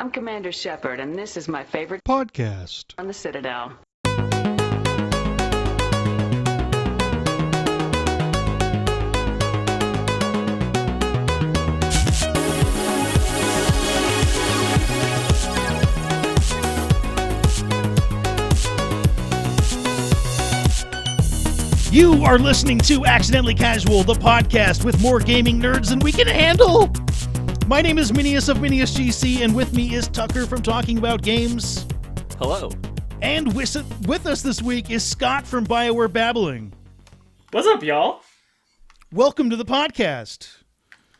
I'm Commander Shepard, and this is my favorite podcast on the Citadel. You are listening to Accidentally Casual, the podcast with more gaming nerds than we can handle. My name is Minius of Minius GC, and with me is Tucker from Talking About Games. Hello. And with us this week is Scott from Bioware Babbling. What's up, y'all? Welcome to the podcast.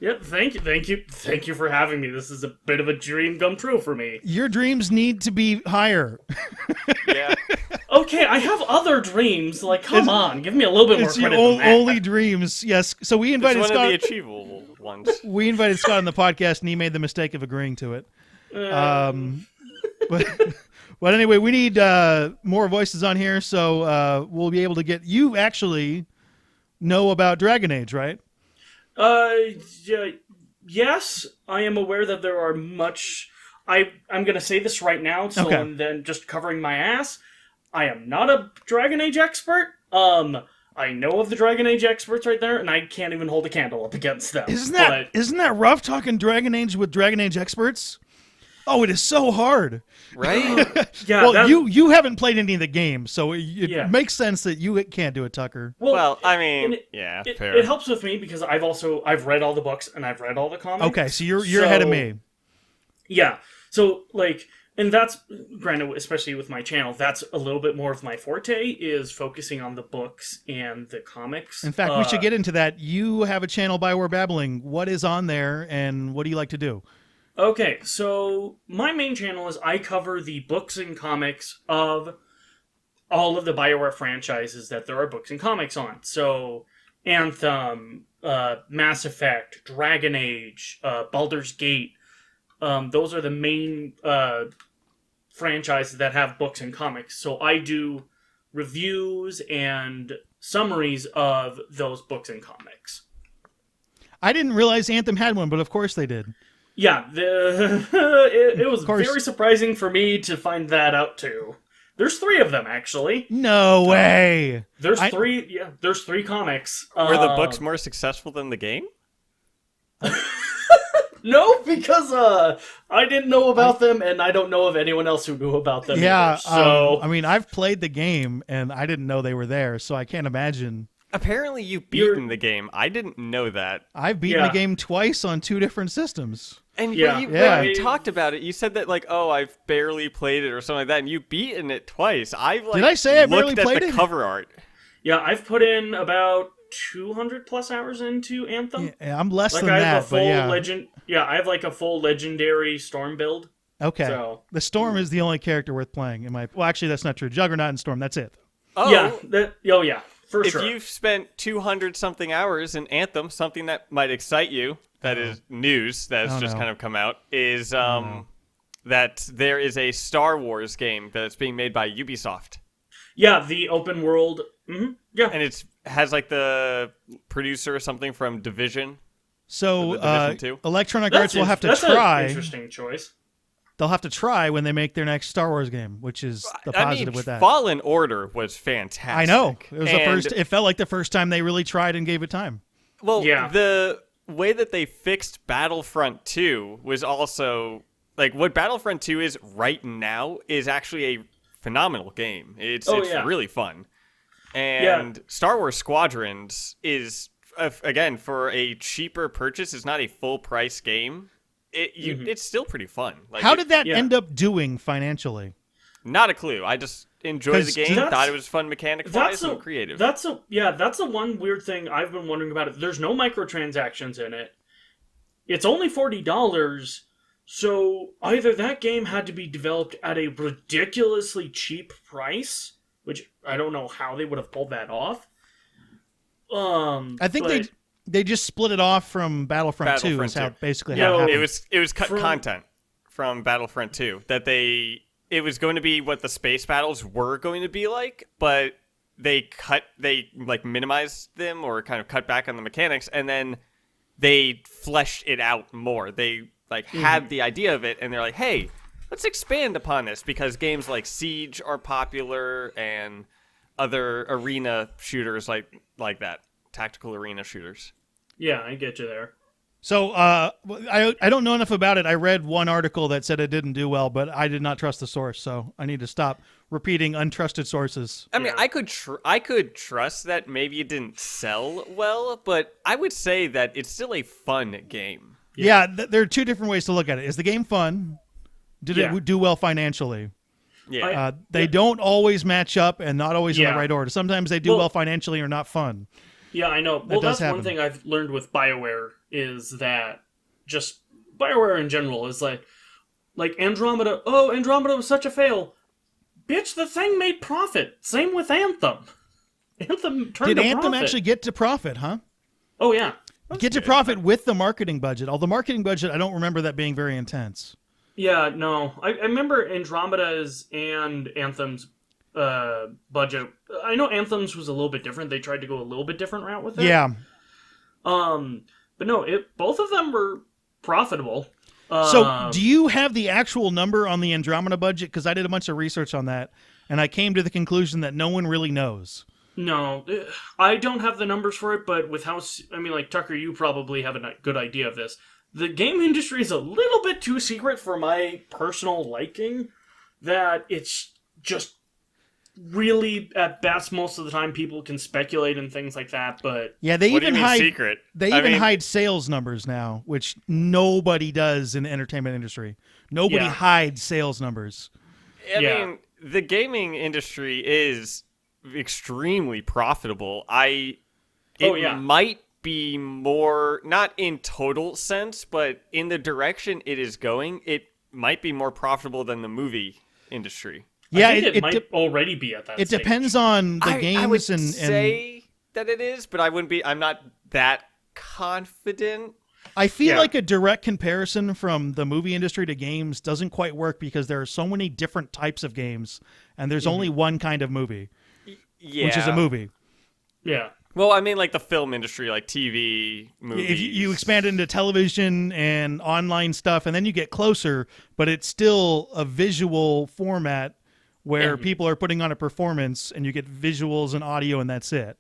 Yep, thank you for having me. This is a bit of a dream come true for me. Your dreams need to be higher. Yeah. Okay, I have other dreams. Like, come on, give me a little bit more It's credit your than that. only dreams. Yes. So we invited It's one Scott. of the achievable ones. We invited Scott on the podcast, and he made the mistake of agreeing to it. But anyway, we need more voices on here, so we'll be able to get you. Actually know about Dragon Age, right? Yes, I am aware that there are much. I'm gonna say this right now, so Okay. and then just covering my ass. I am not a Dragon Age expert. I know of the Dragon Age experts right there, and I can't even hold a candle up against them. Isn't that rough talking Dragon Age with Dragon Age experts? Oh, it is so hard. Right? Yeah. Well, you haven't played any of the games, so it Yeah. makes sense that you can't do it, Tucker. Well, I mean, it, fair. It helps with me because I've read all the books and I've read all the comics. Okay, so you're ahead of me. Yeah. So and that's granted, especially with my channel, that's a little bit more of my forte is focusing on the books and the comics. In fact, we should get into that. You have a channel, Bioware Babbling. What is on there, and what do you like to do? Okay, so my main channel is I cover the books and comics of all of the Bioware franchises that there are books and comics on. So Anthem, Mass Effect, Dragon Age, Baldur's Gate. Those are the main franchises that have books and comics. So I do reviews and summaries of those books and comics. I didn't realize Anthem had one, but of course they did. Yeah, it was course. very surprising for me to find that out too. There's 3 of them actually. No way. There's 3. Yeah, there's 3 comics. Were the books more successful than the game? No, because I didn't know about them, and I don't know of anyone else who knew about them. Yeah, either, so I mean, I've played the game, and I didn't know they were there, so I can't imagine. Apparently you've beaten the game. I didn't know that. I've beaten the game twice on 2 different systems. And Yeah. when you talked about it, you said that, like, oh, I've barely played it or something like that, and you've beaten it twice. I've, like, Did I say I barely looked at played the it? cover art. yeah, I've put in about 200 plus hours into Anthem. Yeah, I'm less Like than I have that, a full but yeah. legend. Yeah, I have like a full legendary Storm build. Okay. So The Storm is the only character worth playing. Well, actually, that's not true. Juggernaut and Storm, that's it. Oh, yeah, for if sure. you've spent 200-something hours in Anthem, something that might excite you, that is news that's just kind of come out, is that there is a Star Wars game that's being made by Ubisoft. Yeah, the open world. Mm-hmm, yeah, And it has, like, the producer or something from Division. So Division 2? Electronic Arts will have to that's try. An interesting choice. They'll have to try when they make their next Star Wars game, which is the positive with that. Fallen Order was fantastic. I know. It was And- it felt like the first time they really tried and gave it time. Well, Yeah. the way that they fixed Battlefront 2 was also, like, what Battlefront 2 is right now is actually a phenomenal game. It's really fun. And Star Wars Squadrons is, again, for a cheaper purchase, it's not a full price game. It's still pretty fun. Like, How did that end up doing financially? Not a clue. I just enjoyed the game. Thought it was fun mechanic-wise and creative. That's the one weird thing I've been wondering about it. There's no microtransactions in it. It's only $40, so either that game had to be developed at a ridiculously cheap price, which I don't know how they would have pulled that off. I think they just split it off from Battlefront 2. Is how basically how it happened. It was cut content from Battlefront 2 that it was going to be what the space battles were going to be like, but they minimized them or kind of cut back on the mechanics, and then they fleshed it out more. They like had the idea of it, and they're like, hey, let's expand upon this, because games like Siege are popular and other arena shooters like that, tactical arena shooters. Yeah, I get you there. So I don't know enough about it. I read one article that said it didn't do well, but I did not trust the source, so I need to stop repeating untrusted sources. I mean, I could trust that maybe it didn't sell well, but I would say that it's still a fun game. Yeah, there are two different ways to look at it. Is the game fun? Did it do well financially? Yeah. They don't always match up and not always in the right order. Sometimes they do well financially or not fun. Yeah, I know. Well, that's one thing I've learned with Bioware is that just Bioware in general is like Andromeda. Oh, Andromeda was such a fail. Bitch, the thing made profit. Same with Anthem. Anthem turned to profit. Did Anthem actually get to profit, huh? Oh, yeah. Get to profit with the marketing budget. Although the marketing budget, I don't remember that being very intense. Yeah, no. I remember Andromeda's and Anthem's budget. I know Anthem's was a little bit different. They tried to go a little bit different route with it. Yeah. But no, both of them were profitable. So, do you have the actual number on the Andromeda budget? Because I did a bunch of research on that, and I came to the conclusion that no one really knows. No, I don't have the numbers for it, but with how... I mean, like, Tucker, you probably have a good idea of this. The game industry is a little bit too secret for my personal liking, that it's just really, at best, most of the time, people can speculate and things like that, but... Yeah, they what even do you mean hide... secret? They hide sales numbers now, which nobody does in the entertainment industry. Nobody hides sales numbers. I mean, the gaming industry is extremely profitable. It might be more, not in total sense, but in the direction it is going, it might be more profitable than the movie industry. Yeah, I think it might already be at that It stage. depends on the games. I would and say that it is, but I'm not that confident. I feel like a direct comparison from the movie industry to games doesn't quite work because there are so many different types of games, and there's only one kind of movie, which is a movie. Yeah. Well, I mean, like the film industry, like TV, movies. If you expand into television and online stuff, and then you get closer, but it's still a visual format where people are putting on a performance, and you get visuals and audio, and that's it.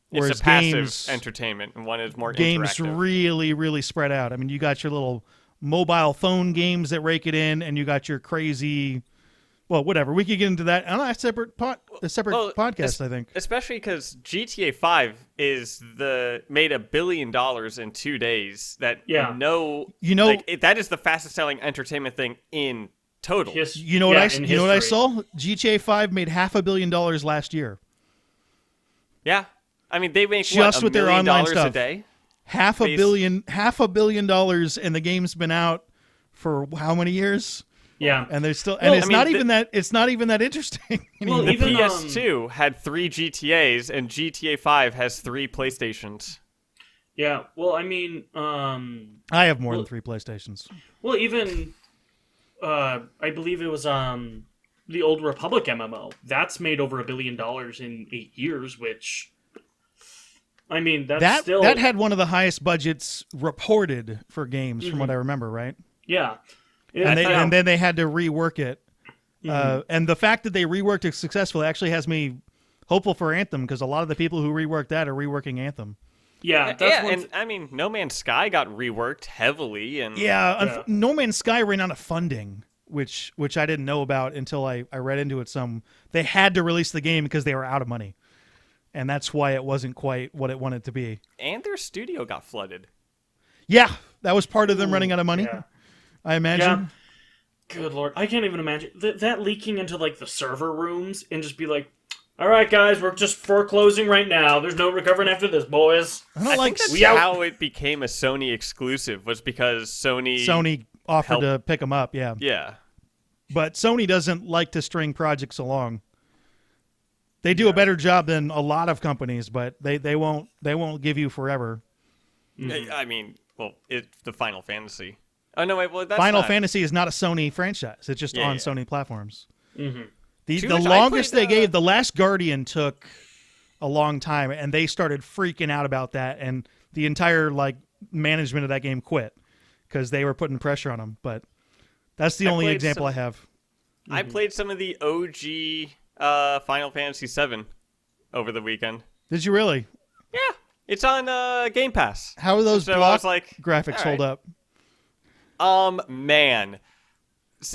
Whereas it's a passive entertainment, and one is more games interactive. really, really spread out. I mean, you got your little mobile phone games that rake it in, and you got your crazy... Well, whatever. We could get into that on a separate podcast, I think. Especially because GTA 5 made $1 billion in 2 days. That that is the fastest selling entertainment thing in total. You know what I saw? GTA 5 made $500 million last year. Yeah, I mean they make just with their online stuff a day. $500 million, and the game's been out for how many years? Yeah, and there's still, and it's not even that interesting. Well, the PS2 had 3 GTAs, and GTA 5 has 3 PlayStations. Yeah, well, I mean, I have more than 3 PlayStations. Well, even I believe it was the Old Republic MMO that's made over $1 billion in 8 years, which I mean that had one of the highest budgets reported for games from what I remember, right? Yeah. And then they had to rework it. And the fact that they reworked it successfully actually has me hopeful for Anthem, because a lot of the people who reworked that are reworking Anthem. Yeah, I mean, No Man's Sky got reworked heavily. And No Man's Sky ran out of funding, which I didn't know about until I read into it some. They had to release the game because they were out of money. And that's why it wasn't quite what it wanted to be. And their studio got flooded. Yeah, that was part of them running out of money. Yeah. I imagine. Yeah. Good Lord. I can't even imagine that leaking into like the server rooms and just be like, all right, guys, we're just foreclosing right now. There's no recovering after this, boys. I think that's how it became a Sony exclusive, was because Sony offered to pick them up, yeah. Yeah. But Sony doesn't like to string projects along. They do a better job than a lot of companies, but they won't give you forever. I mean, well, it's the Final Fantasy. Oh, no, wait, well, that's Final Fantasy is not a Sony franchise. It's just on Sony platforms. Mm-hmm. The longest they gave, The Last Guardian took a long time, and they started freaking out about that, and the entire management of that game quit. because they were putting pressure on him. But that's the I only played example I some- have. I played some of the OG Final Fantasy VII over the weekend. Did you really? Yeah, it's on Game Pass. How are those So I block was like, graphics all hold right. up? Man,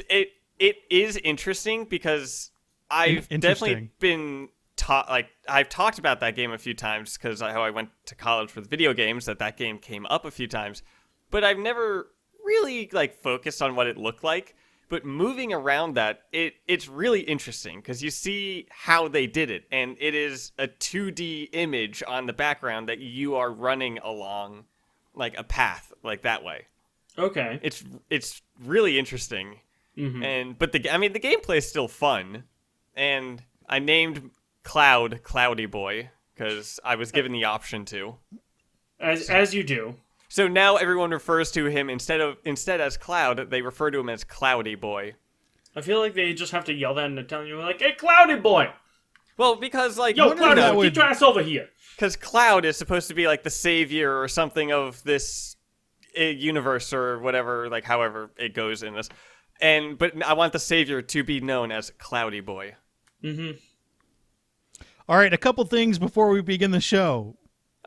it is interesting because I've Interesting. definitely been taught. Like I've talked about that game a few times because how I went to college with video games. That game came up a few times, but I've never really like focused on what it looked like. But moving around that, it's really interesting because you see how they did it, and it is a 2D image on the background that you are running along, like a path, like that way. Okay. It's really interesting, but the gameplay is still fun, and I named Cloud Cloudy Boy because I was given the option to. As you do. So now everyone refers to him instead as Cloud, they refer to him as Cloudy Boy. I feel like they just have to yell that in Italian, like, "Hey, Cloudy Boy! Well, because like Yo, Cloudy Boy, get your ass over here!" Because Cloud is supposed to be like the savior or something of this universe or whatever, like however it goes in this. But I want the savior to be known as Cloudy Boy. Mm-hmm. All right, a couple things before we begin the show.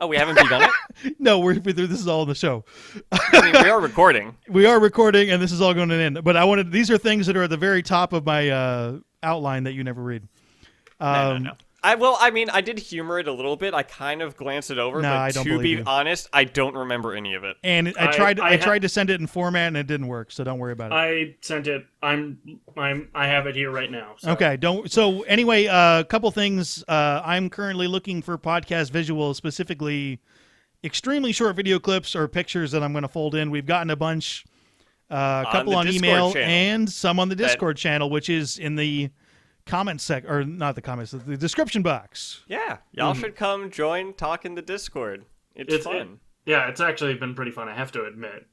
Oh, we haven't begun it? No, this is all in the show. I mean, we are recording. We are recording, and this is all going to end. But these are things that are at the very top of my outline that you never read. No. I did humor it a little bit. I kind of glanced it over, No, but I don't to be believe you. honest, I don't remember any of it. And I tried to send it in format, and it didn't work. So don't worry about it. I sent it. I have it here right now. So. Okay. So anyway, a couple things. I'm currently looking for podcast visuals, specifically extremely short video clips or pictures that I'm going to fold in. We've gotten a bunch, a couple the on Discord email, channel. and some on the Discord channel, which is in the comments or not the comments, the description box. Yeah, y'all should come join, talk in the Discord. It's fun. It's actually been pretty fun, I have to admit.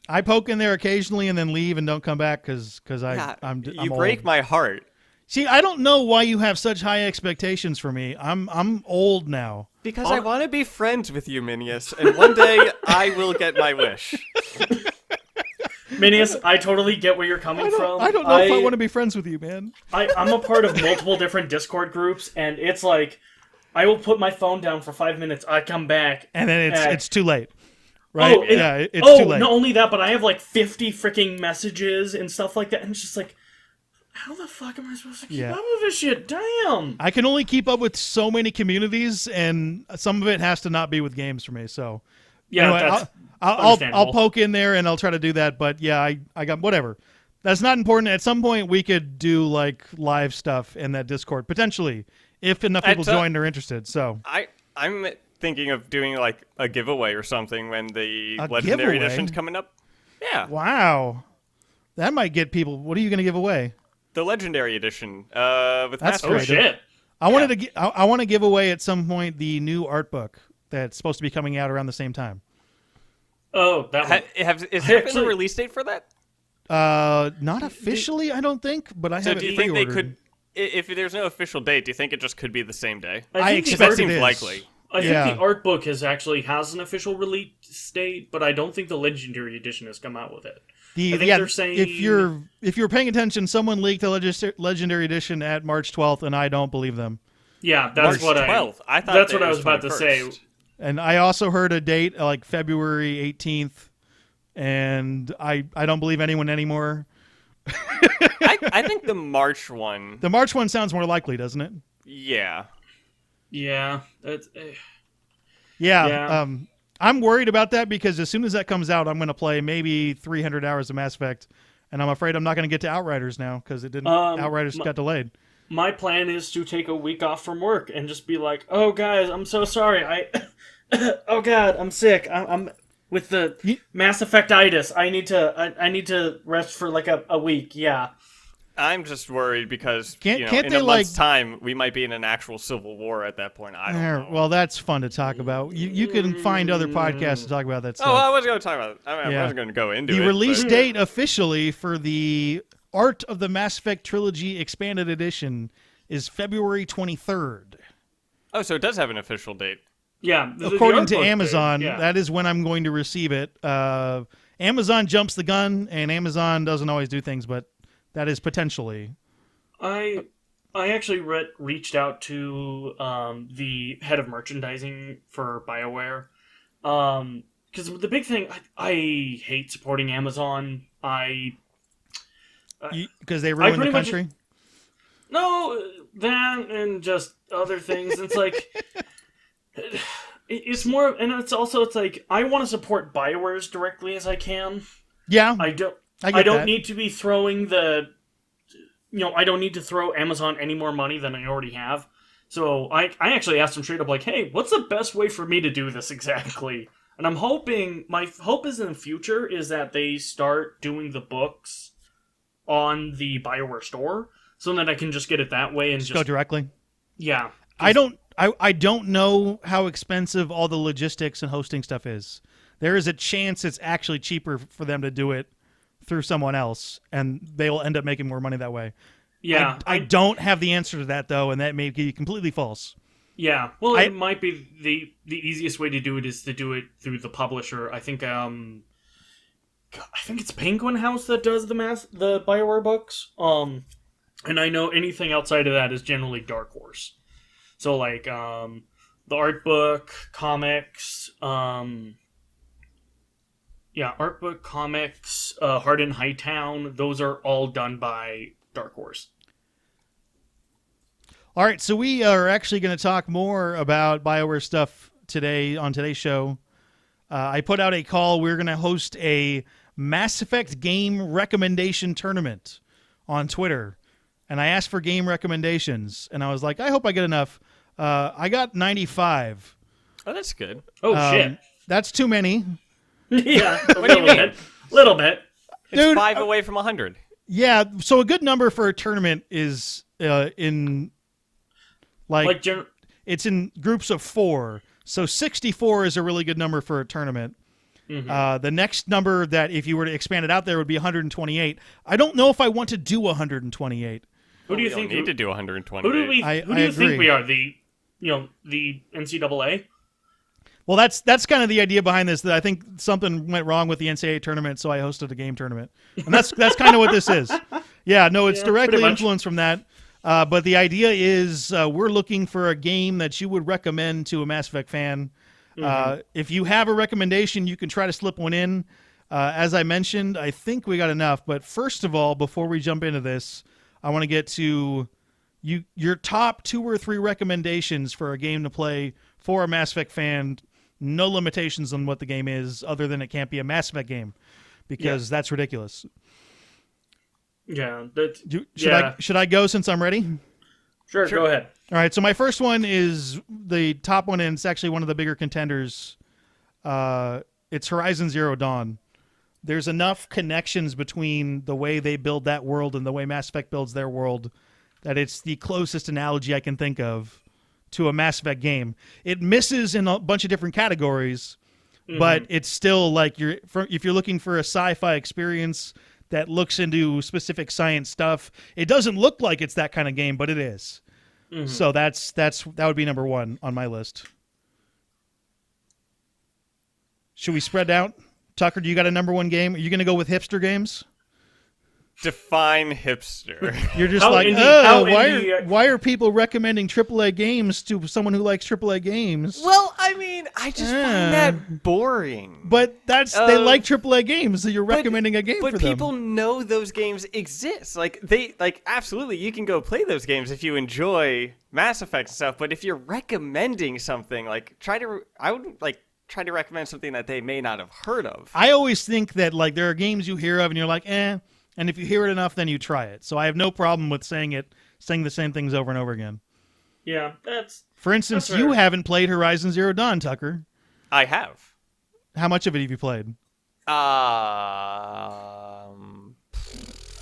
I poke in there occasionally and then leave and don't come back because I'm you break old. my heart. See, I don't know why you have such high expectations for me. I'm old now. Because I want to be friends with you, Minius, and one day I will get my wish. Minius, I totally get where you're coming from. I don't know if I want to be friends with you, man. I'm a part of multiple different Discord groups, and it's like, I will put my phone down for 5 minutes, I come back, And then it's too late. Right? Oh, it's too late. not only that, but I have like 50 freaking messages and stuff like that, and it's just like, how the fuck am I supposed to keep up with this shit? Damn! I can only keep up with so many communities, and some of it has to not be with games for me. So, Yeah, anyway, that's I'll understandable. poke in there and I'll try to do that. But yeah, I got whatever. That's not important. At some point, we could do like live stuff in that Discord potentially, if enough people join and are interested. So I'm thinking of doing like a giveaway or something when the A Legendary giveaway? Edition's coming up. Yeah, wow, that might get people. What are you going to give away? the Legendary Edition with That's Master. Oh great. shit! I wanted to. I want to give away at some point the new art book that's supposed to be coming out around the same time. Oh, that one. Is there been Actually- a release date for that? Not officially, I don't think, but I have Do it you think they pre-ordered. could? If there's no official date, do you think it just could be the same day? I think the expect art- it seems is. likely. I think Yeah. the art book has an official release date, but I don't think the Legendary Edition has come out with it. I think they're saying if you're paying attention, someone leaked a legendary edition at March 12th, and I don't believe them. Yeah, that's March what 12th. I thought that's that what I it was about to say. 21st. And I also heard a date like February 18th, and I don't believe anyone anymore. I think the March one. The March one sounds more likely, doesn't it? Yeah. Yeah, that's. Yeah. Yeah. I'm worried about that because as soon as that comes out, I'm going to play maybe 300 hours of Mass Effect, and I'm afraid I'm not going to get to Outriders now because it didn't. Outriders got delayed. My plan is to take a week off from work and just be like, "Oh, guys, I'm so sorry. Oh God, I'm sick. I'm with the Mass Effect-itis. I need to rest for like a week." Yeah. I'm just worried because Can't in they, a month's time we might be in an actual civil war at that point. I don't know. Well, that's fun to talk about. You can find other podcasts to talk about that stuff. Oh, I wasn't going to talk about it. I Yeah. wasn't going to go into The it. release but- date officially for the Art of the Mass Effect Trilogy Expanded Edition is February 23rd. Oh, so it does have an official date. Yeah. the According art to book Amazon, date, yeah. that is when I'm going to receive it. Amazon jumps the gun, and Amazon doesn't always do things, but that is potentially. I actually reached out to the head of merchandising for BioWare. Because the big thing, I hate supporting Amazon. Because they ruin the country? No, that and just other things. It's like... It's more... And it's like, I want to support BioWare as directly as I can. Yeah. I don't need to be throwing the... I don't need to throw Amazon any more money than I already have. So I actually asked them straight up, like, hey, what's the best way for me to do this exactly? And I'm hoping, my hope is in the future is that they start doing the books on the BioWare store, so that I can just get it that way and just go directly. Yeah. I don't know how expensive all the logistics and hosting stuff is. There is a chance it's actually cheaper for them to do it through someone else, and they will end up making more money that way. Yeah. I don't have the answer to that, though, and that may be completely false. Yeah. Well, it might be the easiest way to do it is to do it through the publisher. I think it's Penguin House that does the BioWare books. And I know anything outside of that is generally Dark Horse. So, like, the art book, comics, art book, comics, Heart in Hightown, those are all done by Dark Horse. All right, so we are actually going to talk more about BioWare stuff today on today's show. I put out a call. We're going to host a Mass Effect game recommendation tournament on Twitter. And I asked for game recommendations, and I was like, I hope I get enough. I got 95. Oh, that's good. Oh, shit. That's too many. Yeah, what do you mean? Little bit. It's Dude, 5 away from 100. Yeah, so a good number for a tournament is it's in groups of 4. So 64 is a really good number for a tournament. Mm-hmm. The next number that, if you were to expand it out there, would be 128. I don't know if I want to do 128. Who do you think need to do 128? Who do you think we are? The NCAA? Well, that's kind of the idea behind this. That I think something went wrong with the NCAA tournament, so I hosted a game tournament, and that's kind of what this is. Yeah, no, it's directly influenced from that. But the idea is we're looking for a game that you would recommend to a Mass Effect fan. Mm-hmm. If you have a recommendation, you can try to slip one in. As I mentioned, I think we got enough. But first of all, before we jump into this, I want to get to your top 2 or 3 recommendations for a game to play for a Mass Effect fan. No limitations on what the game is, other than it can't be a Mass Effect game, because that's ridiculous. Yeah. Should I go since I'm ready? Sure, go ahead. All right, so my first one is the top one, and it's actually one of the bigger contenders. It's Horizon Zero Dawn. There's enough connections between the way they build that world and the way Mass Effect builds their world that it's the closest analogy I can think of to a Mass Effect game. It misses in a bunch of different categories, but it's still like if you're looking for a sci-fi experience that looks into specific science stuff, it doesn't look like it's that kind of game, but it is. Mm-hmm. So that would be number 1 on my list. Should we spread out? Tucker, do you got a number 1 game? Are you going to go with hipster games? Define hipster. You're just why are people recommending AAA games to someone who likes AAA games? Well, I mean, I just find that boring. But they like AAA games, so you're recommending a game for them. But people know those games exist. Absolutely, you can go play those games if you enjoy Mass Effect and stuff. But if you're recommending something, I would try to recommend something that they may not have heard of. I always think that there are games you hear of and you're like, eh. And if you hear it enough, then you try it. So I have no problem with saying the same things over and over again. Yeah, For instance, you haven't played Horizon Zero Dawn, Tucker. I have. How much of it have you played?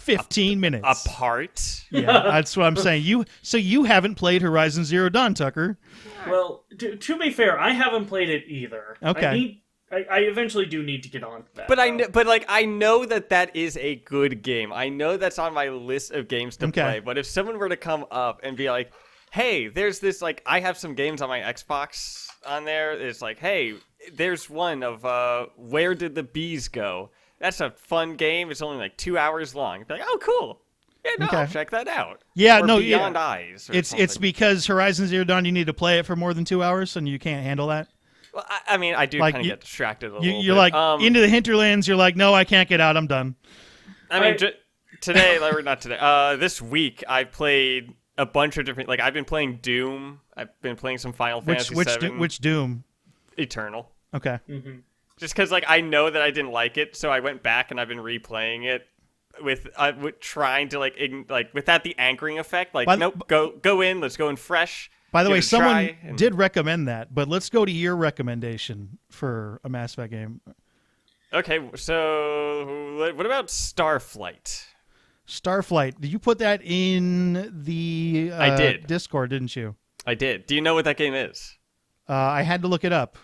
15 minutes. A part. Yeah, that's what I'm saying. You haven't played Horizon Zero Dawn, Tucker. Well, to be fair, I haven't played it either. Okay. I eventually do need to get on to that. But I know that is a good game. I know that's on my list of games to play. But if someone were to come up and be like, "Hey, there's this I have some games on my Xbox on there. It's like, hey, there's one of Where Did the Bees Go?" that's a fun game. It's only like 2 hours long. You'd be like, oh, cool. Yeah, no, Okay. I'll check that out. Yeah, or no, Beyond Eyes. Or it's something. because Horizon Zero Dawn you need to play it for more than 2 hours, and you can't handle that. Well, I mean, I do Like, kind of get distracted a little bit. You're like into the hinterlands. You're like, no, I can't get out. I'm done. I mean, today, or not today, this week, I played a bunch of different, like, I've been playing Doom. I've been playing some Final Fantasy VII. Which Doom? Eternal. Okay. Mm-hmm. Just because, like, I know that I didn't like it, so I went back and I've been replaying it with trying to, like, without the anchoring effect. Like, nope, go in, let's go in fresh. By the way, someone did recommend that, but let's go to your recommendation for a Mass Effect game. Okay, so what about Starflight? Starflight. Did you put that in the I did. Discord, didn't you? I did. Do you know what that game is? I had to look it up.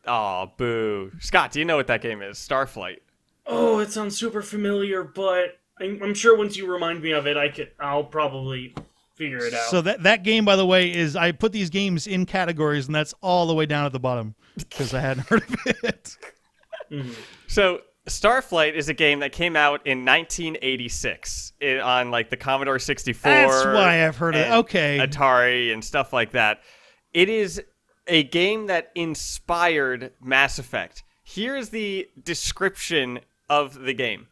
Oh, boo. Scott, do you know what that game is? Starflight. Oh, it sounds super familiar, but I'm sure once you remind me of it, I'll probably figure it out. So that game, by the way, is I put these games in categories, and that's all the way down at the bottom because I hadn't heard of it. Mm-hmm. So Starflight is a game that came out in 1986 on like the Commodore 64. That's why I've heard of it. Okay. Atari and stuff like that. It is a game that inspired Mass Effect. Here's the description of the game.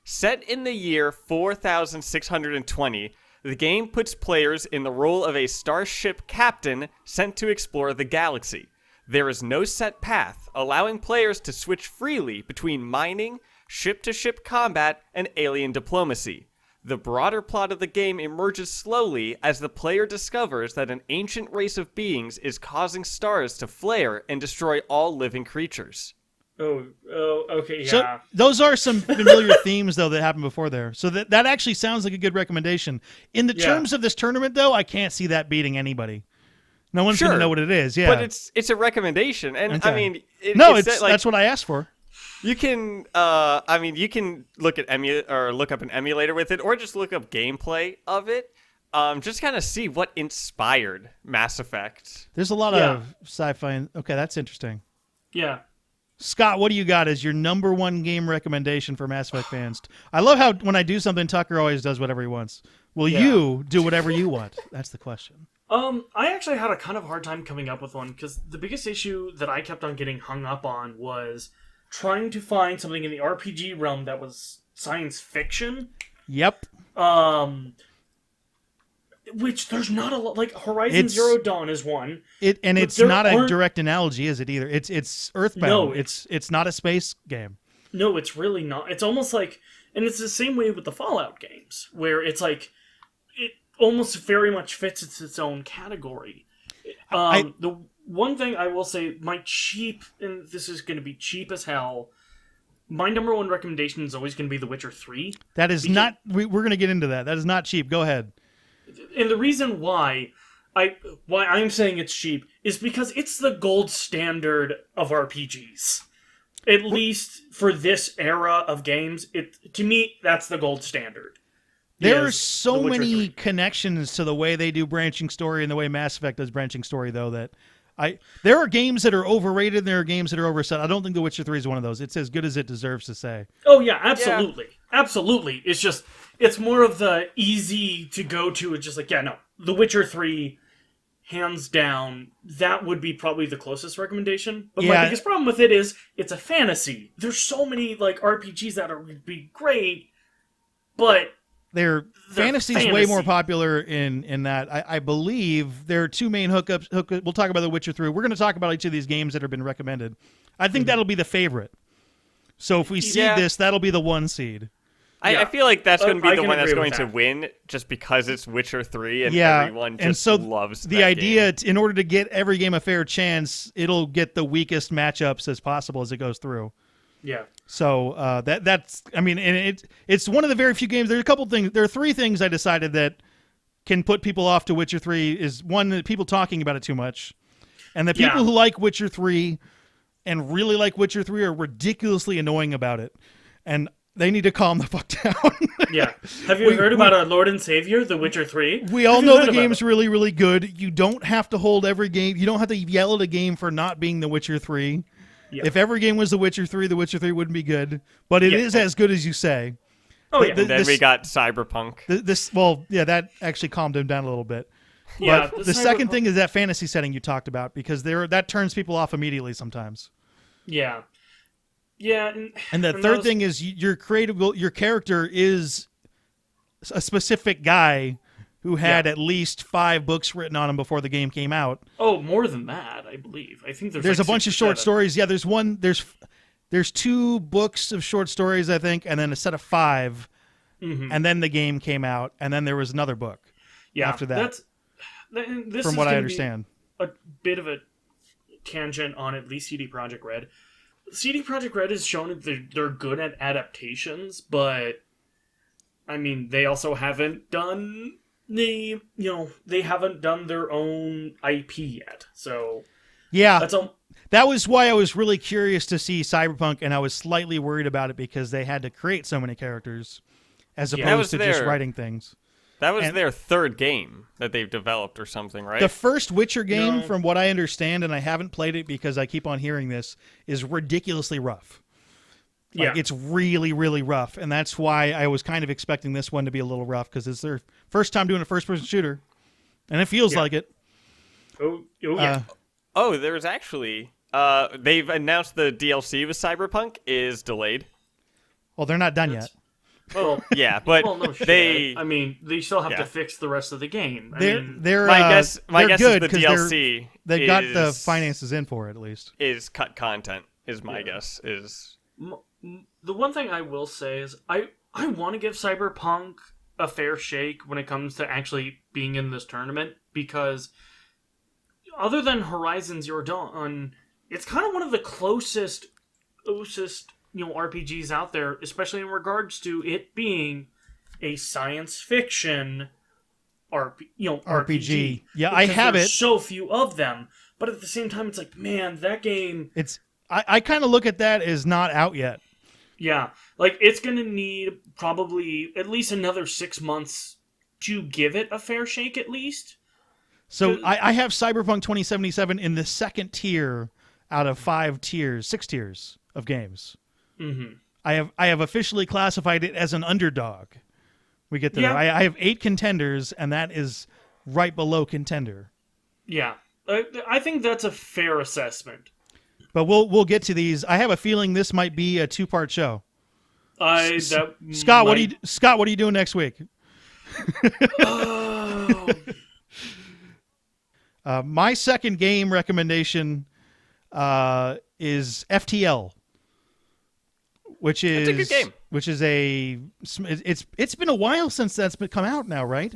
Set in the year 4620, the game puts players in the role of a starship captain sent to explore the galaxy. There is no set path, allowing players to switch freely between mining, ship-to-ship combat, and alien diplomacy. The broader plot of the game emerges slowly as the player discovers that an ancient race of beings is causing stars to flare and destroy all living creatures. Oh, okay, yeah. So those are some familiar themes, though, that happened before there. So that actually sounds like a good recommendation. In the terms of this tournament, though, I can't see that beating anybody. No one's going to know what it is, yeah. But it's a recommendation, and okay. I mean, that's what I asked for. You can, you can look at look up an emulator with it, or just look up gameplay of it. Just kind of see what inspired Mass Effect. There's a lot of sci-fi. Okay, that's interesting. Yeah. Scott, what do you got as your number one game recommendation for Mass Effect fans? I love how when I do something, Tucker always does whatever he wants. Will you do whatever you want? That's the question. I actually had a kind of hard time coming up with one because the biggest issue that I kept on getting hung up on was trying to find something in the RPG realm that was science fiction. Yep. Which there's not a lot. Like Horizon Zero Dawn is one. It's not a direct analogy, is it either? It's Earthbound. No, it's not a space game. No, it's really not. It's almost like, and it's the same way with the Fallout games, where it's like it almost very much fits its own category. The one thing I will say, and this is going to be cheap as hell, my number one recommendation is always going to be The Witcher 3. That is not, we're going to get into that. That is not cheap. Go ahead. And the reason why I'm saying it's cheap is because it's the gold standard of RPGs. At least for this era of games, to me, that's the gold standard. There are so many connections to the way they do branching story and the way Mass Effect does branching story, though, that there are games that are overrated and there are games that are overset. I don't think The Witcher 3 is one of those. It's as good as it deserves to say. Oh, yeah, absolutely. Yeah. Absolutely. It's more of the easy to go to. It's just like, yeah, no. The Witcher 3, hands down, that would be probably the closest recommendation. But my biggest problem with it is it's a fantasy. There's so many like RPGs that would be great, but fantasy is way more popular in that. I believe there are two main hookups. We'll talk about The Witcher 3. We're going to talk about each of these games that have been recommended. I think that'll be the favorite. So if we seed this, that'll be the one seed. I feel like that's going to be the one that's going to win just because it's Witcher 3 and everyone just loves the idea. In order to get every game a fair chance, it'll get the weakest matchups as possible as it goes through. Yeah. So that's I mean, and it's one of the very few games. There's a couple things. There are three things I decided that can put people off to Witcher 3. Is one, that people talking about it too much, and the people who like Witcher 3 and really like Witcher 3 are ridiculously annoying about it, and they need to calm the fuck down. Yeah. Have you heard about our Lord and Savior, The Witcher 3? We all know the game's really, really good. You don't have to hold every game. You don't have to yell at a game for not being The Witcher 3. Yeah. If every game was The Witcher 3, The Witcher 3 wouldn't be good. But it is as good as you say. Oh, yeah. And then we got Cyberpunk. That actually calmed him down a little bit. Yeah, But the second thing is that fantasy setting you talked about, because that turns people off immediately sometimes. Yeah. Yeah. And the third thing is your character is a specific guy who had at least 5 books written on him before the game came out. Oh, more than that, I believe. I think there's like a bunch of short stories. Yeah, there's 2 books of short stories, I think, and then a set of 5. Mm-hmm. And then the game came out, and then there was another book after that. This from is what I gonna understand. be a bit of a tangent on at least CD Projekt Red. CD Projekt Red has shown that they're good at adaptations, but I mean, they also haven't done they haven't done their own IP yet. So yeah, that was why I was really curious to see Cyberpunk, and I was slightly worried about it because they had to create so many characters as opposed to just writing things. That was their 3rd game that they've developed or something, right? The first Witcher game, from what I understand, and I haven't played it because I keep on hearing this, is ridiculously rough. It's really, really rough, and that's why I was kind of expecting this one to be a little rough, because it's their first time doing a first-person shooter, and it feels like it. Oh yeah. There's actually... they've announced the DLC with Cyberpunk is delayed. Well, they're not done yet. Well, yeah, but no shit. They still have to fix the rest of the game. My guess is the DLC. They've got the finances in for it, at least. Is cut content, is my guess. Is the one thing I will say is I want to give Cyberpunk a fair shake when it comes to actually being in this tournament, because other than Horizon Zero Dawn, it's kind of one of the closest RPGs out there, especially in regards to it being a science fiction RPG. Yeah, I have it. So few of them, but at the same time, it's like, man, that game. I kind of look at that as not out yet. Yeah, like it's gonna need probably at least another 6 months to give it a fair shake, at least. So I have Cyberpunk 2077 in the 2nd tier out of 6 tiers of games. Mm-hmm. I have officially classified it as an underdog. We get there. Yeah. I have 8 contenders, and that is right below contender. Yeah, I think that's a fair assessment. But we'll get to these. I have a feeling this might be a 2-part show. Scott, what are you doing next week? My second game recommendation is FTL, which is a good game. Which is it's been a while since that's come out now, right?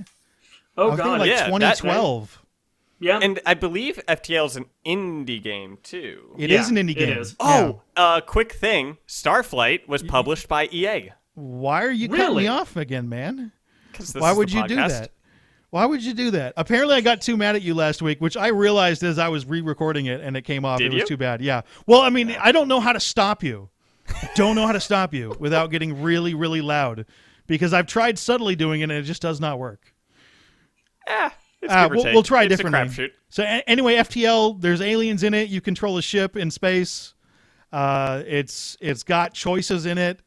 Oh god, like 2012. Yeah, and I believe FTL is an indie game too. It is an indie game. It is. Quick thing: Starflight was published by EA. Why are you cutting me off again, man? Why would you do that? Why would you do that? Apparently, I got too mad at you last week, which I realized as I was re-recording it, and it came off. It was too bad. Yeah. Well, I mean, I don't know how to stop you. Don't know how to stop you without getting really, really loud, because I've tried subtly doing it, and it just does not work. We'll try differently. It's a crapshoot. So anyway, FTL, there's aliens in it. You control a ship in space. It's got choices in it.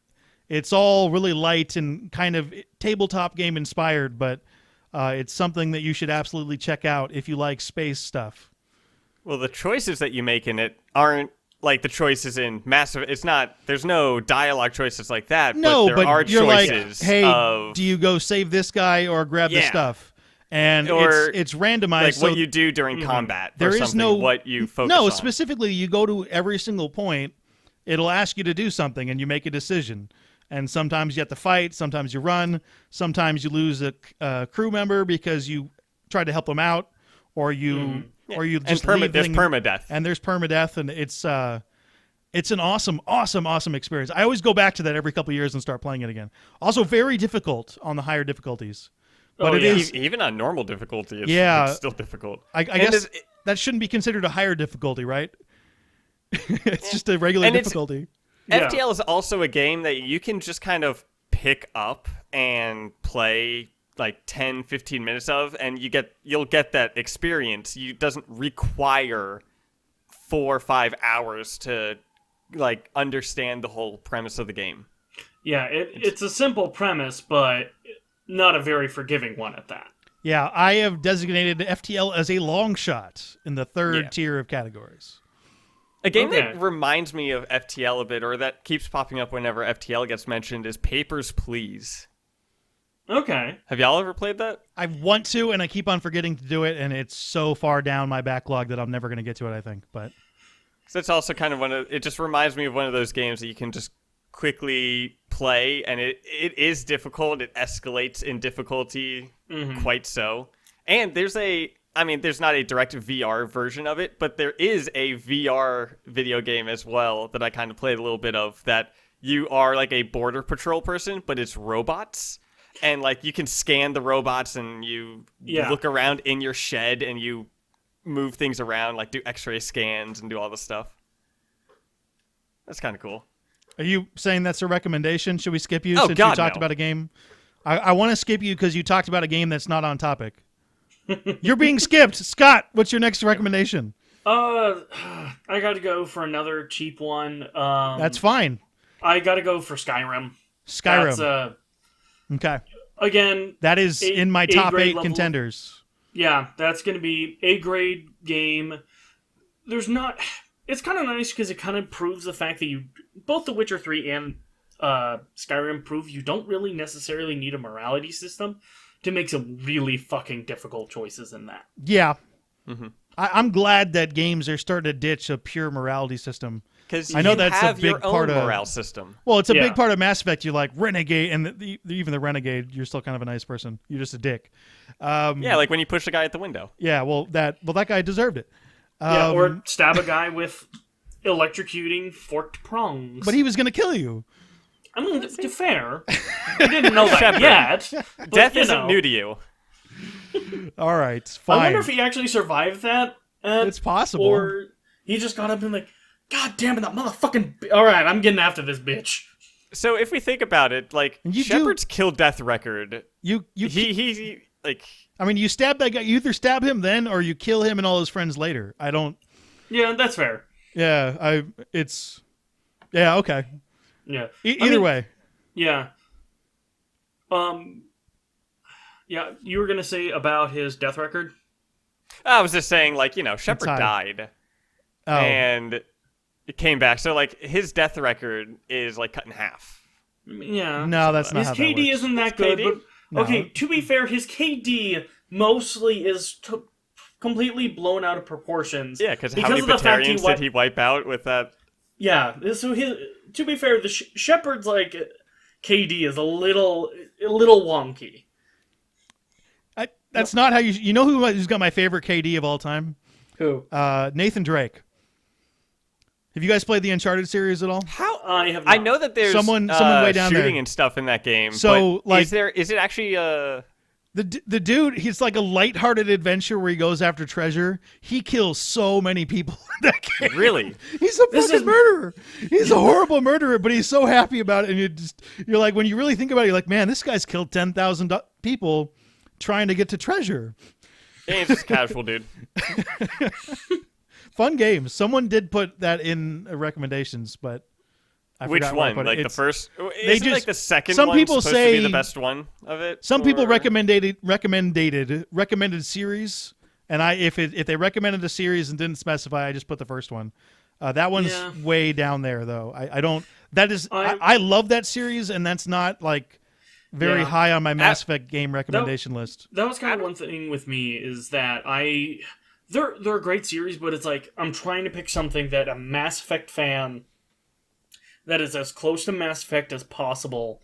It's all really light and kind of tabletop game inspired, but it's something that you should absolutely check out if you like space stuff. Well, the choices that you make in it aren't like the choices in Massive. It's not. There's no dialogue choices like that. No, but there are you're choices. Like, hey, do you go save this guy or grab the stuff? And it's randomized. Like what you do during combat. There is no what you focus on. No, specifically, you go to every single point. It'll ask you to do something, and you make a decision. And sometimes you have to fight. Sometimes you run. Sometimes you lose a crew member because you tried to help them out, or you just leave there's permadeath. And there's permadeath, and it's an awesome experience. I always go back to that every couple of years and start playing it again. Also, very difficult on the higher difficulties. But it is even on normal difficulty. It's still difficult. I guess that shouldn't be considered a higher difficulty, right? It's just a regular difficulty. FTL is also a game that you can just kind of pick up and play like 10, 15 minutes of, and you'll get that experience. It doesn't require 4 or 5 hours to like understand the whole premise of the game. Yeah, it's a simple premise, but not a very forgiving one at that. Yeah, I have designated FTL as a long shot in the third tier of categories. A game that reminds me of FTL a bit, or that keeps popping up whenever FTL gets mentioned, is Papers, Please. Okay. Have y'all ever played that? I want to, and I keep on forgetting to do it, and it's so far down my backlog that I'm never going to get to it, I think. But so it's also kind of it just reminds me of one of those games that you can just quickly play, and it is difficult. It escalates in difficulty quite so. And there's not a direct VR version of it, but there is a VR video game as well that I kind of played a little bit of, that you are like a border patrol person, but it's robots. And like you can scan the robots and you look around in your shed and you move things around, like do x-ray scans and do all this stuff. That's kind of cool. Are you saying that's a recommendation? Should we skip you since God, you talked about a game? I want to skip you because you talked about a game that's not on topic. You're being skipped. Scott, what's your next recommendation? I got to go for another cheap one. That's fine. I got to go for Skyrim. Skyrim. That's, okay. Again, that is in my top 8 level contenders. Yeah, that's going to be a grade game. It's kind of nice because it kind of proves the fact that both The Witcher 3 and Skyrim prove you don't really necessarily need a morality system to make some really fucking difficult choices in that. Yeah. Mm-hmm. I'm glad that games are starting to ditch a pure morality system. Because I know that's have a big your own part of morale system. Well, it's a big part of Mass Effect. You like renegade, and even the renegade, you're still kind of a nice person. You're just a dick. Yeah, like when you push a guy at the window. Yeah, that guy deserved it. Or stab a guy with electrocuting forked prongs. But he was going to kill you. I mean, to be fair, I didn't know that yet. But, Death isn't new to you. All right, fine. I wonder if he actually survived that. It's possible. Or he just got up and like, God damn it, that motherfucking... All right, I'm getting after this bitch. So if we think about it, like, Shepard's kill-death record... He like... I mean, you stab that guy, you either stab him then, or you kill him and all his friends later. I don't... Yeah, that's fair. Yeah, Yeah, okay. Yeah. Either way. Yeah. Yeah, you were going to say about his death record? I was just saying, like, Shepard died. Oh. And it came back. So, like, his death record is, like, cut in half. Yeah. No, that's not his how KD that works. isn't that good. But, no. Okay, to be fair, his KD mostly is completely blown out of proportions. Yeah, because how many Batarians did he wipe out with that? Yeah, so to be fair, the Shepard's, like, KD is a little wonky. That's not how you know who's got my favorite KD of all time? Who? Nathan Drake. Have you guys played the Uncharted series at all? How I have not. I know that there's someone way down shooting there and stuff in that game. So, but like, is it actually the dude? He's like a lighthearted adventure where he goes after treasure. He kills so many people in that game. Really? He's a fucking murderer. He's a horrible murderer, but he's so happy about it. And you're like, when you really think about it, you're like, man, this guy's killed 10,000 people trying to get to treasure. Yeah, he's just casual, dude. Fun games. Someone did put that in recommendations, but I Which forgot where I one? put it. Like the first? They Isn't like the second some one people supposed say to be the best one of it? Some people recommended series, and if they recommended a series and didn't specify, I just put the first one. That one's way down there, though. I don't. That is. I love that series, and that's not like very high on my Mass Effect game recommendation list. That was kind of one thing with me is that they're a great series, but it's like I'm trying to pick something that a Mass Effect fan that is as close to Mass Effect as possible,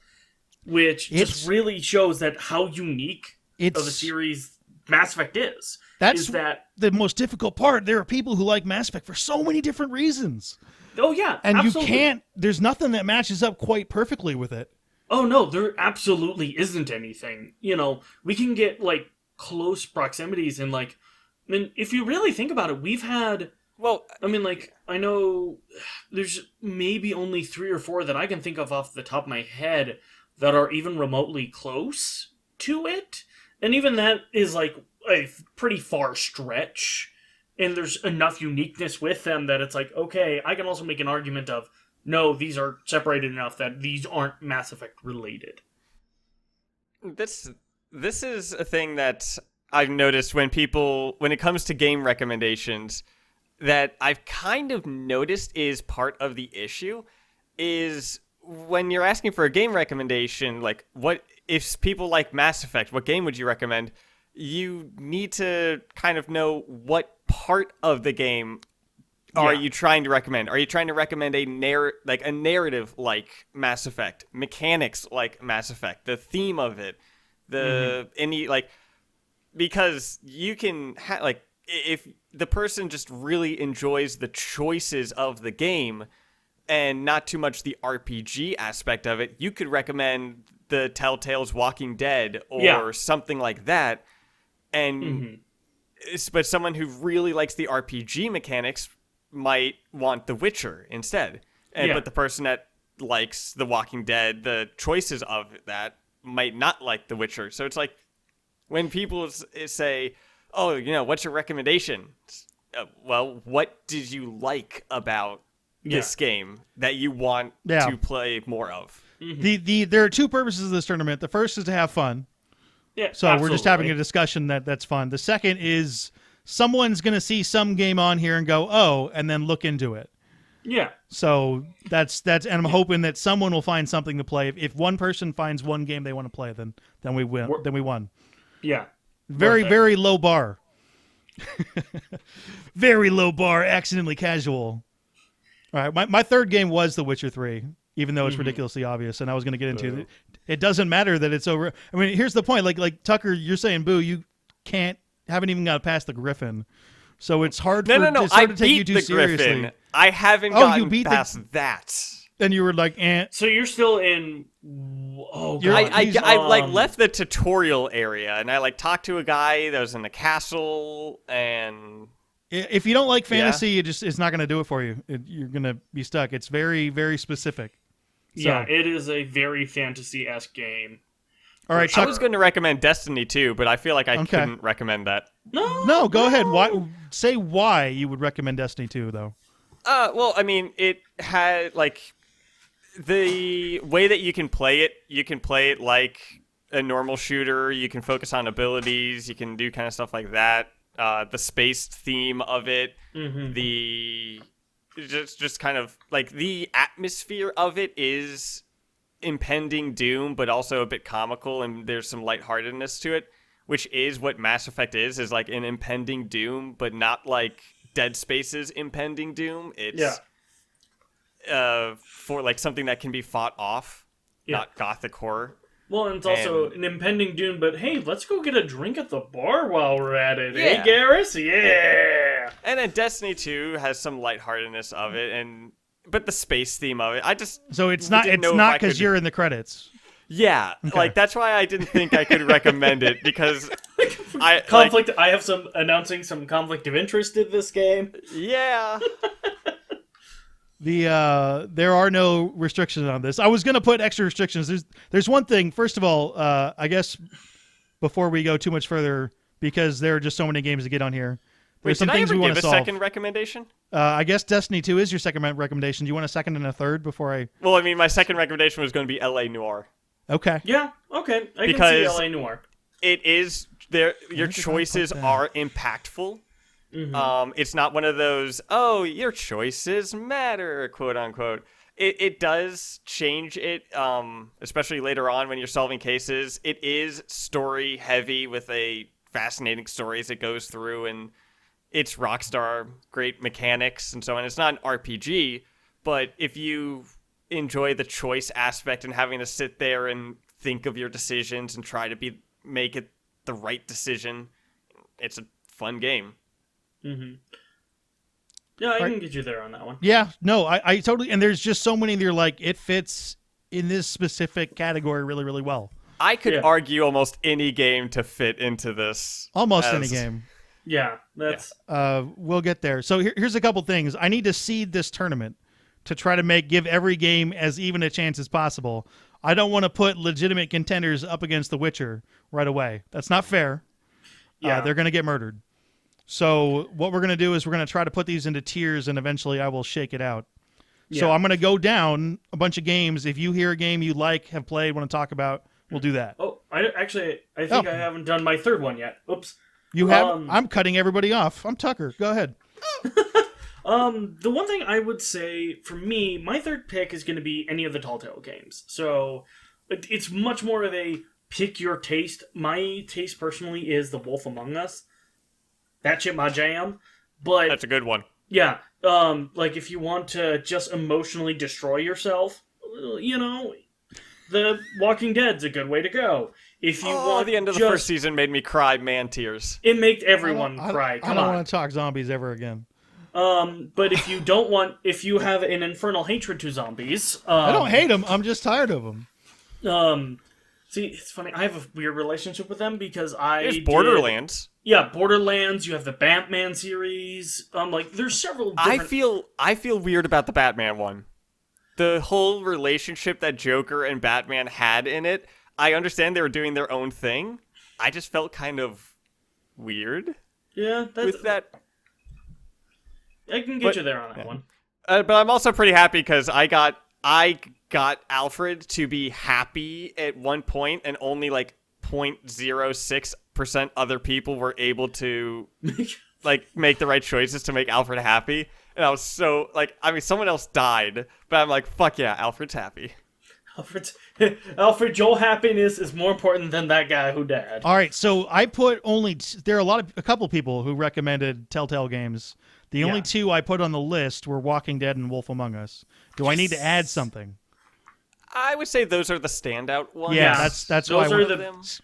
which just really shows that how unique of a series Mass Effect is. That's the most difficult part. There are people who like Mass Effect for so many different reasons. Oh yeah, and absolutely. You can't. There's nothing that matches up quite perfectly with it. Oh no, there absolutely isn't anything. We can get like close proximities and like, I mean, if you really think about it, we've had. Well, I mean, like, I know there's maybe only 3 or 4 that I can think of off the top of my head that are even remotely close to it, and even that is like a pretty far stretch. and there's enough uniqueness with them that it's like, okay, I can also make an argument of, no, these are separated enough that these aren't Mass Effect related. This is a thing that I've noticed when it comes to game recommendations, that I've kind of noticed is part of the issue, is when you're asking for a game recommendation, like, what if people like Mass Effect, what game would you recommend? You need to kind of know what part of the game are you trying to recommend. Are you trying to recommend a narrative like Mass Effect, mechanics like Mass Effect, the theme of it, because you can if the person just really enjoys the choices of the game and not too much the RPG aspect of it, you could recommend the Telltale's Walking Dead or something like that. And but someone who really likes the RPG mechanics might want The Witcher instead. But the person that likes The Walking Dead, the choices of that might not like The Witcher. So it's like when people say, oh, what's your recommendation? Well, what did you like about this game that you want to play more of? There are two purposes of this tournament. The first is to have fun. Yeah, so absolutely. We're just having a discussion that's fun. The second is someone's going to see some game on here and go, oh, and then look into it. Yeah. So that's and I'm hoping that someone will find something to play. If one person finds one game they want to play, then we win. Then we won. Yeah. Very low bar. Very low bar, accidentally casual. All right, my third game was The Witcher 3, even though it's ridiculously obvious, and I was going to get into it. It doesn't matter that it's over. I mean, here's the point. Like Tucker, you're saying, Boo, you haven't even got past the Griffin, so it's hard. No. It's hard to take beat you too the seriously. Griffin. I haven't gotten past that. Then you were like, eh. So you're still in. Oh God! I left the tutorial area, and I talked to a guy that was in the castle, and if you don't like fantasy, it's not going to do it for you. You're going to be stuck. It's very, very specific. So. Yeah, it is a very fantasy-esque game. All right, I was going to recommend Destiny 2, but I feel like I couldn't recommend that. No, go ahead. Say why you would recommend Destiny 2, though. Well, I mean, it had the way that you can play it like a normal shooter. You can focus on abilities. You can do kind of stuff like that. The space theme of it, the just kind of the atmosphere of it is impending doom, but also a bit comical, and there's some lightheartedness to it, which is what Mass Effect is an impending doom, but not like Dead Space's impending doom. It's for something that can be fought off, not gothic horror. Well, and it's also an impending doom, but hey, let's go get a drink at the bar while we're at it. Hey, Garrus? Yeah! And then Destiny 2 has some lightheartedness of it, but the space theme of it, So it's not because you're in the credits. Yeah, okay. That's why I didn't think I could recommend it, because I have announcing some conflict of interest in this game. Yeah. There are no restrictions on this. I was going to put extra restrictions. There's one thing. First of all, I guess before we go too much further, because there are just so many games to get on here. There's some things we want to solve. Did I ever give a second recommendation? I guess Destiny 2 is your second recommendation. Do you want a second and a third before I... Well, I mean, my second recommendation was going to be L.A. Noire. Okay. Yeah, okay. I can see L.A. Noire. It is... Your choices are impactful. Mm-hmm. It's not one of those, oh, your choices matter, quote unquote. It does change it, especially later on when you're solving cases. It is story heavy with a fascinating story as it goes through, and it's Rockstar, great mechanics and so on. It's not an RPG, but if you enjoy the choice aspect and having to sit there and think of your decisions and try to make it the right decision, it's a fun game. Mm-hmm. Yeah, I can get you there on that one. Yeah, no, I totally, and there's just so many that are like, it fits in this specific category really, really well. I could argue almost any game to fit into this. Almost any game. Yeah, that's... we'll get there. So here's a couple things. I need to seed this tournament to try to give every game as even a chance as possible. I don't want to put legitimate contenders up against The Witcher right away. That's not fair. Yeah. They're going to get murdered. So what we're going to do is we're going to try to put these into tiers, and eventually I will shake it out. Yeah. So I'm going to go down a bunch of games. If you hear a game you like, have played, want to talk about, we'll do that. Oh, I think I haven't done my third one yet. Oops. You have? I'm cutting everybody off. I'm Tucker. Go ahead. The one thing I would say, for me, my third pick is going to be any of the Telltale games. So it's much more of a pick your taste. My taste, personally, is The Wolf Among Us. That shit my jam. But That's a good one. yeah, like if you want to just emotionally destroy yourself, you know, The Walking Dead's a good way to go. If you want the end of the first season made me cry man tears. It made everyone cry. I don't want to talk zombies ever again. But if you don't want, if you have an infernal hatred to zombies, I don't hate them. I'm just tired of them. See, it's funny. I have a weird relationship with them because There's Borderlands. Yeah, Borderlands. You have the Batman series. Like, there's several. Different... I feel weird about the Batman one. The whole relationship that Joker and Batman had in it. I understand they were doing their own thing. I just felt kind of weird. Yeah, with that. I can get you there on that one. But I'm also pretty happy because I got Alfred to be happy at one point, and only like 0.06% other people were able to like make the right choices to make Alfred happy. And I was so like, I mean, someone else died, but I'm like, fuck yeah, Alfred's happy. Alfred, your happiness is more important than that guy who died. All right, so I put there are a couple people who recommended Telltale games. The only two I put on the list were Walking Dead and Wolf Among Us. Do I need to add something? I would say those are the standout ones. Yeah, that's those why are the those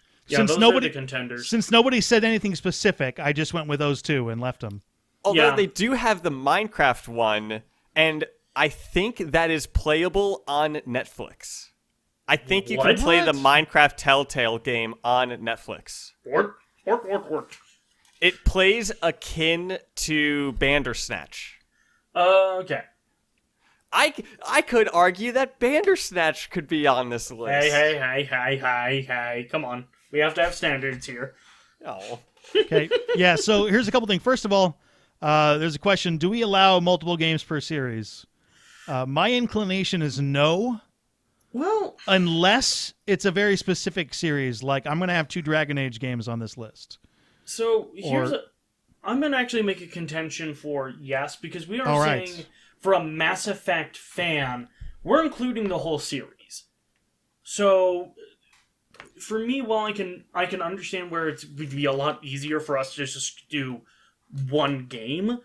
are the contenders. Since nobody said anything specific, I just went with those two and left them. Although they do have the Minecraft one, and I think that is playable on Netflix. I think you can play the Minecraft Telltale game on Netflix. Work. It plays akin to Bandersnatch. Okay. I could argue that Bandersnatch could be on this list. Hey. Come on. We have to have standards here. Oh. Okay. Yeah, so here's a couple things. First of all, there's a question. Do we allow multiple games per series? My inclination is no. Well, unless it's a very specific series. Like, I'm going to have 2 Dragon Age games on this list. So I'm going to actually make a contention for yes, because we are saying for a Mass Effect fan, we're including the whole series. So for me, while I can understand where it would be a lot easier for us to just do one game,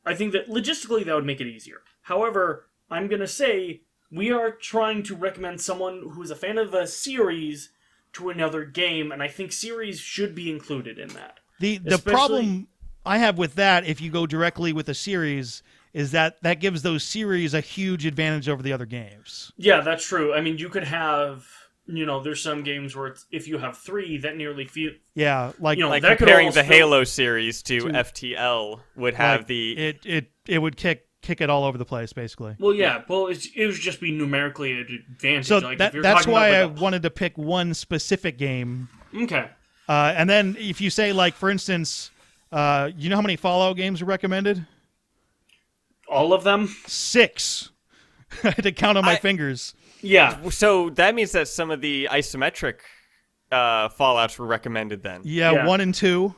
I think that logistically that would make it easier. However, I'm going to say we are trying to recommend someone who is a fan of a series to another game, and I think series should be included in that. The problem I have with that, if you go directly with a series, is that gives those series a huge advantage over the other games. Yeah, that's true. I mean, you could have, there's some games where if you have 3, that nearly feel... Yeah, like that comparing the Halo series to FTL would have It would kick it all over the place, basically. Well, yeah. Well, it would just be numerically an advantage. So like, that's why I wanted to pick one specific game. Okay. And then if you say, like, for instance, you know how many Fallout games are recommended? All of them? 6. I had to count on my fingers. Yeah. So that means that some of the isometric Fallouts were recommended then. Yeah. 1 and 2.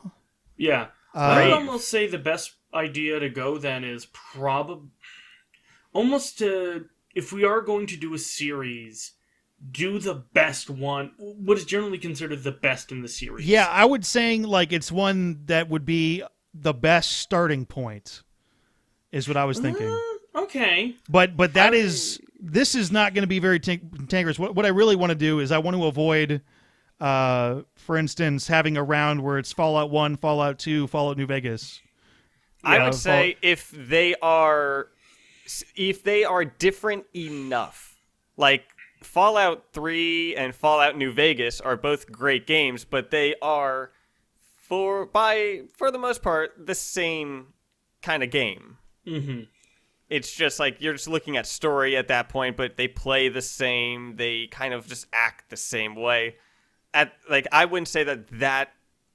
Yeah. I would almost say the best idea to go then is probably almost to, if we are going to do a series, do the best one, what is generally considered the best in the series. Yeah, I would say like it's one that would be the best starting point, is what I was thinking. Okay. But this is not going to be very tankerous. What I really want to do is I want to avoid, for instance, having a round where it's Fallout 1, Fallout 2, Fallout New Vegas. I would say if they are different enough, like Fallout 3 and Fallout New Vegas are both great games, but they are for the most part the same kind of game. Mm-hmm. It's just like you're just looking at story at that point, but they play the same. They kind of just act the same way. I wouldn't say that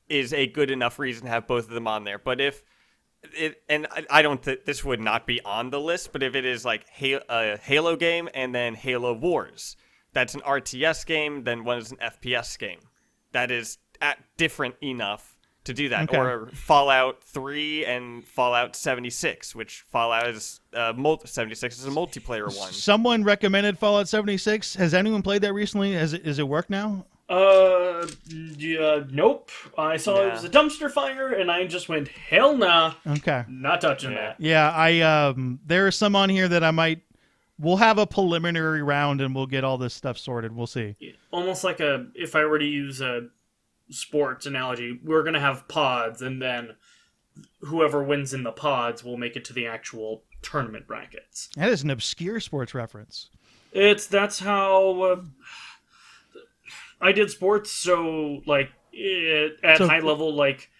is a good enough reason to have both of them on there. But if it, and I don't think this would not be on the list, but if it is like a Halo game and then Halo Wars, that's an RTS game, then one is an FPS game. That is different enough to do that. Okay. Or Fallout 3 and Fallout 76, which Fallout is 76 is a multiplayer one. Someone recommended Fallout 76. Has anyone played that recently? Is it work now? Yeah, nope. I saw it was a dumpster fire, and I just went, hell nah. Okay. Not touching that. Yeah, there are some on here that we'll have a preliminary round and we'll get all this stuff sorted. We'll see. Almost like if I were to use a sports analogy, we're going to have pods, and then whoever wins in the pods will make it to the actual tournament brackets. That is an obscure sports reference. That's how I did sports, so like at high level, like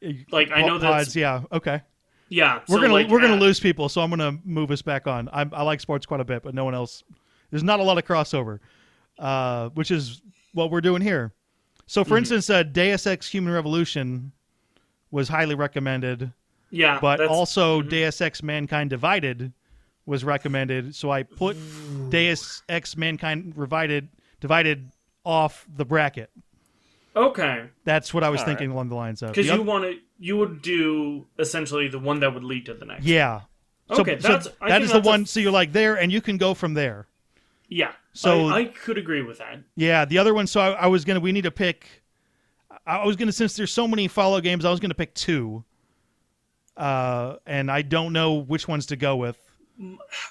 I know that pods. Yeah, okay. Yeah, we're gonna lose people, so I'm gonna move us back on. I like sports quite a bit, but no one else. There's not a lot of crossover, which is what we're doing here. So, for instance, Deus Ex: Human Revolution was highly recommended. Yeah, but also Deus Ex: Mankind Divided was recommended. So I put Deus Ex: Mankind Divided off the bracket. Okay, that's what I was thinking along the lines of. Because you would do essentially the one that would lead to the next. Yeah. Okay, that is the one. So you're like there, and you can go from there. Yeah. So I could agree with that. Yeah, the other one. So I was gonna. We need to pick. I was gonna, since there's so many Fallout games, I was gonna pick two. And I don't know which ones to go with.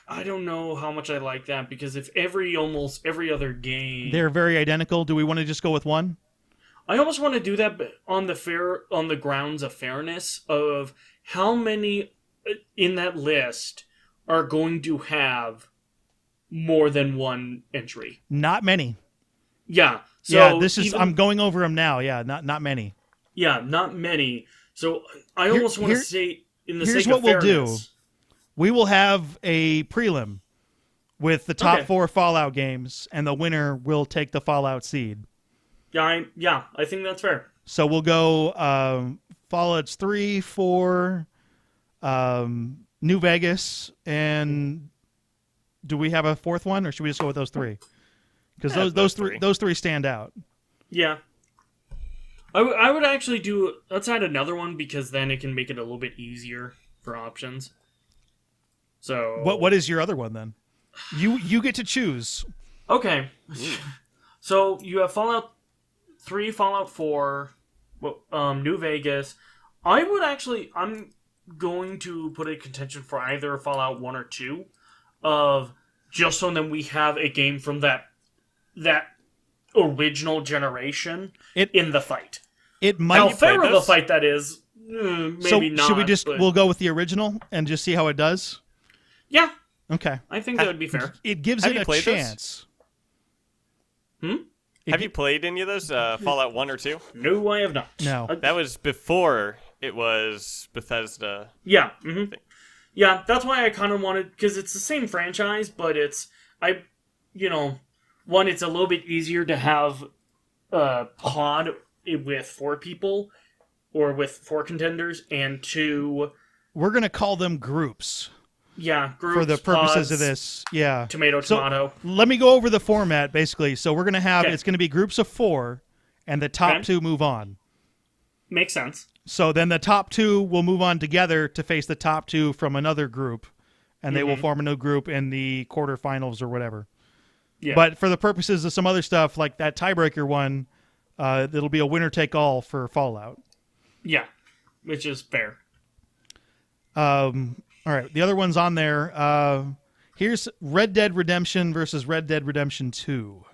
I don't know how much I like that, because if almost every other game, they're very identical. Do we want to just go with one? I almost want to do that, but on the grounds of fairness of how many in that list are going to have more than one entry. Not many. Yeah. So yeah, this is. I'm going over them now. Yeah, not many. Yeah, not many. So I almost want to say, in the here's sake of what we'll fairness, do. We will have a prelim with the top 4 Fallout games, and the winner will take the Fallout seed. Yeah, I think that's fair. So we'll go Fallout's 3, 4, New Vegas, and do we have a fourth one, or should we just go with those 3? Because those three stand out. Yeah. I would actually do... Let's add another one, because then it can make it a little bit easier for options. So... What is your other one, then? You get to choose. Okay. So, you have Fallout 3, Fallout 4, New Vegas. I'm going to put a contention for either Fallout 1 or 2, just so that we have a game from that original generation in the fight. It might how fair of a fight that is, maybe not. Should we we'll go with the original and just see how it does? Yeah. Okay. I think that would be fair. It gives it a chance. Have you played any of those, Fallout 1 or 2? No, I have not. No. That was before it was Bethesda. Yeah. Mm-hmm. Yeah, that's why I kind of wanted, because it's the same franchise, but one, it's a little bit easier to have a pod with 4 people, or with 4 contenders, and 2... We're going to call them groups. Yeah, groups, for the purposes pods, of this. Yeah. Tomato. Let me go over the format, basically. So we're going to have, it's going to be groups of 4, and the top 2 move on. Makes sense. So then the top 2 will move on together to face the top 2 from another group, and they will form a new group in the quarterfinals or whatever. Yeah. But for the purposes of some other stuff, like that tiebreaker one, it'll be a winner-take-all for Fallout. Yeah, which is fair. All right, the other one's on there. Here's Red Dead Redemption versus Red Dead Redemption 2.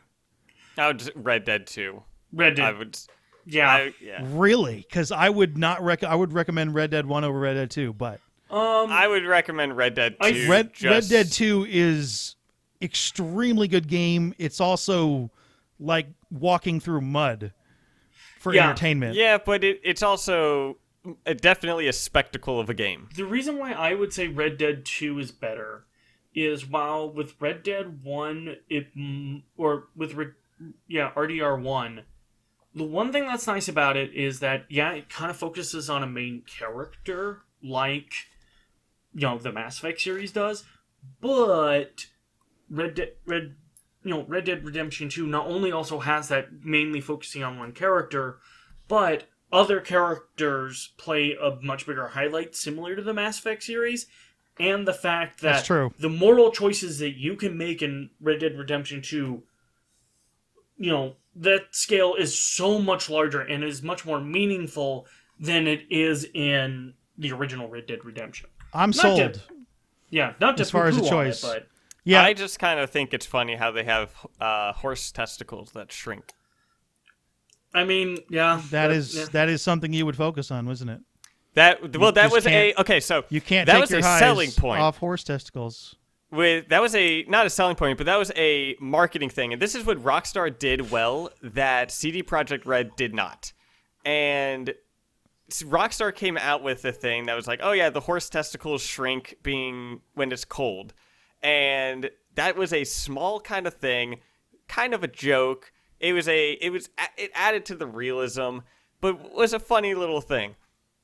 Red Dead 2. Red Dead. I would... Yeah. Really? Because I would not I would recommend Red Dead 1 over Red Dead 2, but... I would recommend Red Dead 2. Red Dead 2 is extremely good game. It's also like walking through mud for entertainment. Yeah, but it's also definitely a spectacle of a game. The reason why I would say Red Dead 2 is better is while with Red Dead 1, RDR 1, The one thing that's nice about it is that, yeah, it kind of focuses on a main character, like, the Mass Effect series does, but Red Dead Redemption 2 not only also has that mainly focusing on one character, but other characters play a much bigger highlight similar to the Mass Effect series, and the fact that That's true. the moral choices that you can make in Red Dead Redemption 2, that scale is so much larger and is much more meaningful than it is in the original Red Dead Redemption. I'm sold. Not to as far as a choice. But Yeah, I just kind of think it's funny how they have horse testicles that shrink. I mean, yeah. that is something you would focus on, wasn't it? So You can't that take was your a eyes selling point. off horse testicles. That was not a selling point, but that was a marketing thing, and this is what Rockstar did well that CD Projekt Red did not. And Rockstar came out with a thing that was like, oh yeah, the horse testicles shrink being when it's cold, and that was a small kind of thing, kind of a joke. It added to the realism, but was a funny little thing.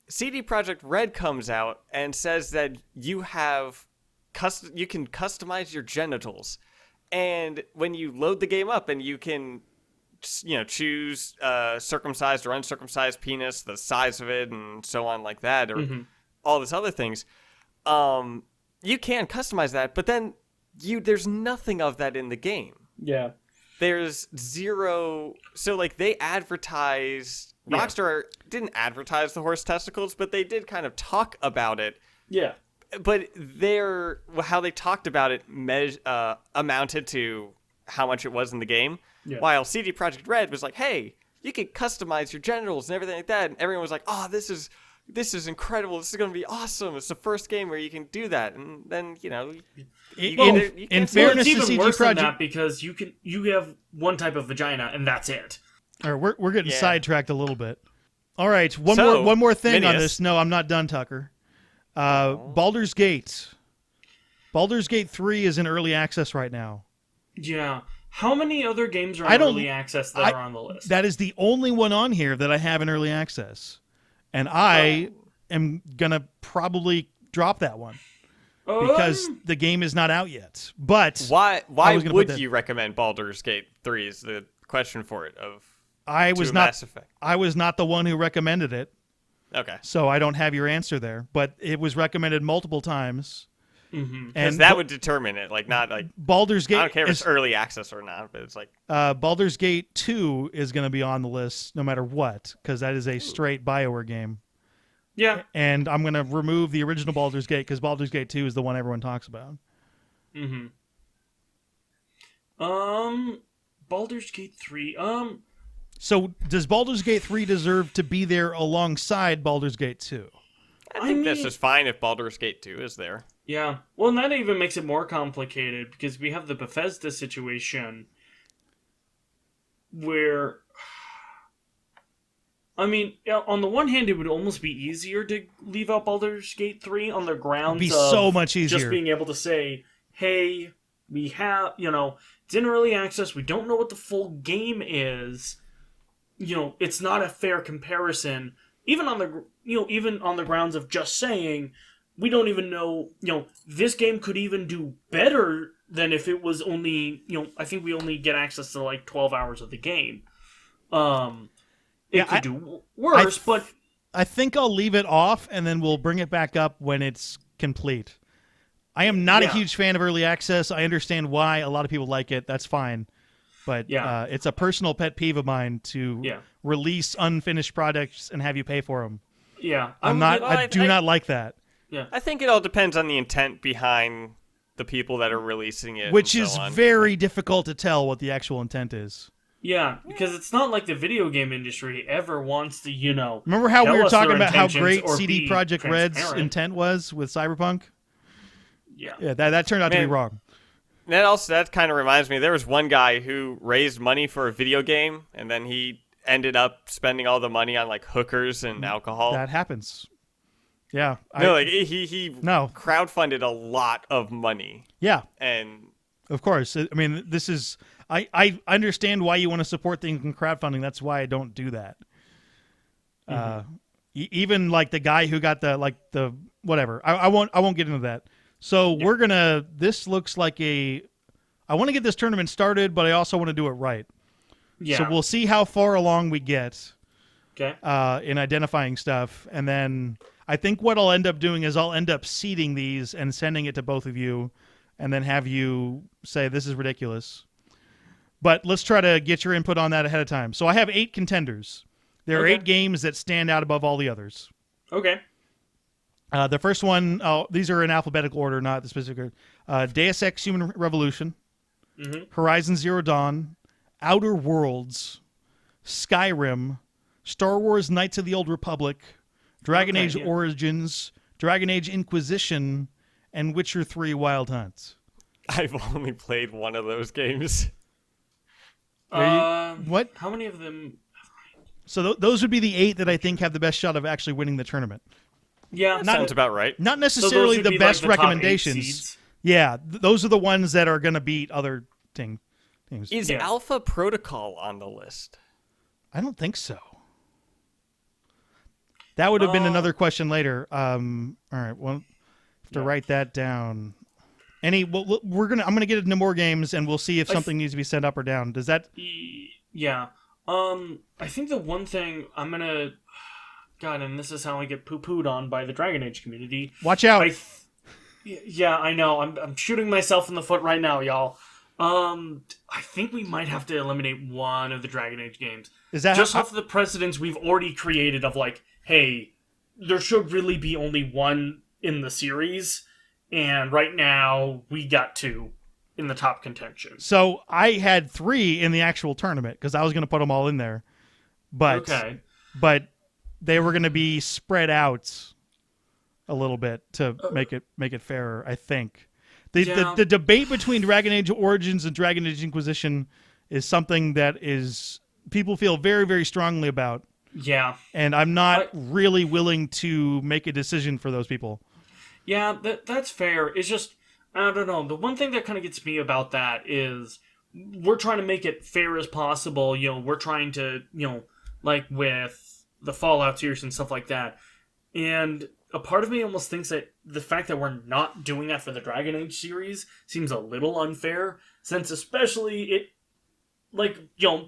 CD Projekt Red comes out and says that you can customize your genitals, and when you load the game up and you can choose circumcised or uncircumcised penis, the size of it, and so on like that, or all these other things, you can customize that, but then there's nothing of that in the game. Yeah. There's zero. So like they advertised. Rockstar didn't advertise the horse testicles, but they did kind of talk about it. Yeah. But how they talked about it amounted to how much it was in the game. Yeah. While CD Projekt Red was like, hey, you can customize your genitals and everything like that. And everyone was like, oh, this is incredible. This is going to be awesome. It's the first game where you can do that. And then, in fairness it's to even CD worse than Projekt, that because you have one type of vagina and that's it. All right, we're getting sidetracked a little bit. All right, one more thing Minius. on this. No, I'm not done, Tucker. Baldur's Gate. Baldur's Gate 3 is in early access right now. Yeah. How many other games are in early access that are on the list? That is the only one on here that I have in early access. And I am going to probably drop that one because the game is not out yet. But why would you recommend Baldur's Gate 3 is the question for it I was Mass Effect. I was not the one who recommended it. Okay. So I don't have your answer there, but it was recommended multiple times. Mm-hmm. Because that would determine it, not like Baldur's Gate. I don't care if it's early access or not, but it's like Baldur's Gate 2 is going to be on the list no matter what, because that is a straight Bioware game. Yeah. And I'm going to remove the original Baldur's Gate because Baldur's Gate 2 is the one everyone talks about. Mm-hmm. Baldur's Gate 3. So does Baldur's Gate 3 deserve to be there alongside Baldur's Gate 2? I think this is fine if Baldur's Gate 2 is there. Yeah. Well, and that even makes it more complicated because we have the Bethesda situation where, I mean, on the one hand, it would almost be easier to leave out Baldur's Gate 3 on the grounds It'd be of so much easier. Just being able to say, hey, we have, it's in early access, we don't know what the full game is. It's not a fair comparison. Even on the grounds of just saying, we don't even know, this game could even do better than if it was only, I think we only get access to like 12 hours of the game. It could do worse, but I think I'll leave it off and then we'll bring it back up when it's complete. I am not a huge fan of early access. I understand why a lot of people like it. That's fine. But it's a personal pet peeve of mine to release unfinished projects and have you pay for them. Yeah. I do not like that. Yeah. I think it all depends on the intent behind the people that are releasing it. Which and is so on. very difficult to tell what the actual intent is. Yeah, because it's not like the video game industry ever wants to, Remember how we were talking about how great or CD be Projekt Red's transparent. intent was with Cyberpunk? Yeah. That turned out to be wrong. That kind of reminds me, there was one guy who raised money for a video game, and then he ended up spending all the money on like hookers and alcohol. That happens. Yeah. He crowdfunded a lot of money. Yeah. And of course. I mean, this is I understand why you want to support things in crowdfunding. That's why I don't do that. Even like the guy who got the whatever. I won't get into that. So this looks like I want to get this tournament started, but I also want to do it right. Yeah. So we'll see how far along we get. Okay. In identifying stuff, and then I think what I'll end up doing is I'll end up seeding these and sending it to both of you, and then have you say this is ridiculous. But let's try to get your input on that ahead of time. So I have 8 contenders. There are 8 games that stand out above all the others. Okay. The first one, these are in alphabetical order, not the specific. Deus Ex Human Revolution, Horizon Zero Dawn, Outer Worlds, Skyrim, Star Wars Knights of the Old Republic, Dragon Age Origins, Dragon Age Inquisition, and Witcher 3 Wild Hunt. I've only played one of those games. What? How many of them? So those would be the 8 that I think have the best shot of actually winning the tournament. Yeah, sounds about right. Not necessarily the best recommendations. Yeah, those are the ones that are going to beat other teams. Is Alpha Protocol on the list? I don't think so. That would have been another question later. All right, well, have to write that down. I'm gonna get into more games, and we'll see if something needs to be sent up or down. Does that? Yeah. I think the one thing I'm gonna, God, and this is how I get poo-pooed on by the Dragon Age community. Watch out! Yeah, I know. I'm shooting myself in the foot right now, y'all. I think we might have to eliminate one of the Dragon Age games. Is that just off of the precedents we've already created of like, hey, there should really be only one in the series, and right now we got 2 in the top contention. So I had 3 in the actual tournament because I was going to put them all in there, but they were going to be spread out a little bit to make it fairer, I think. The debate between Dragon Age Origins and Dragon Age Inquisition is something that people feel very, very strongly about. Yeah. And I'm not really willing to make a decision for those people. Yeah, that's fair. It's just, I don't know. The one thing that kind of gets me about that is we're trying to make it fair as possible. You know, we're trying to, like with the Fallout series and stuff like that. And a part of me almost thinks that the fact that we're not doing that for the Dragon Age series seems a little unfair, since especially it, like, 2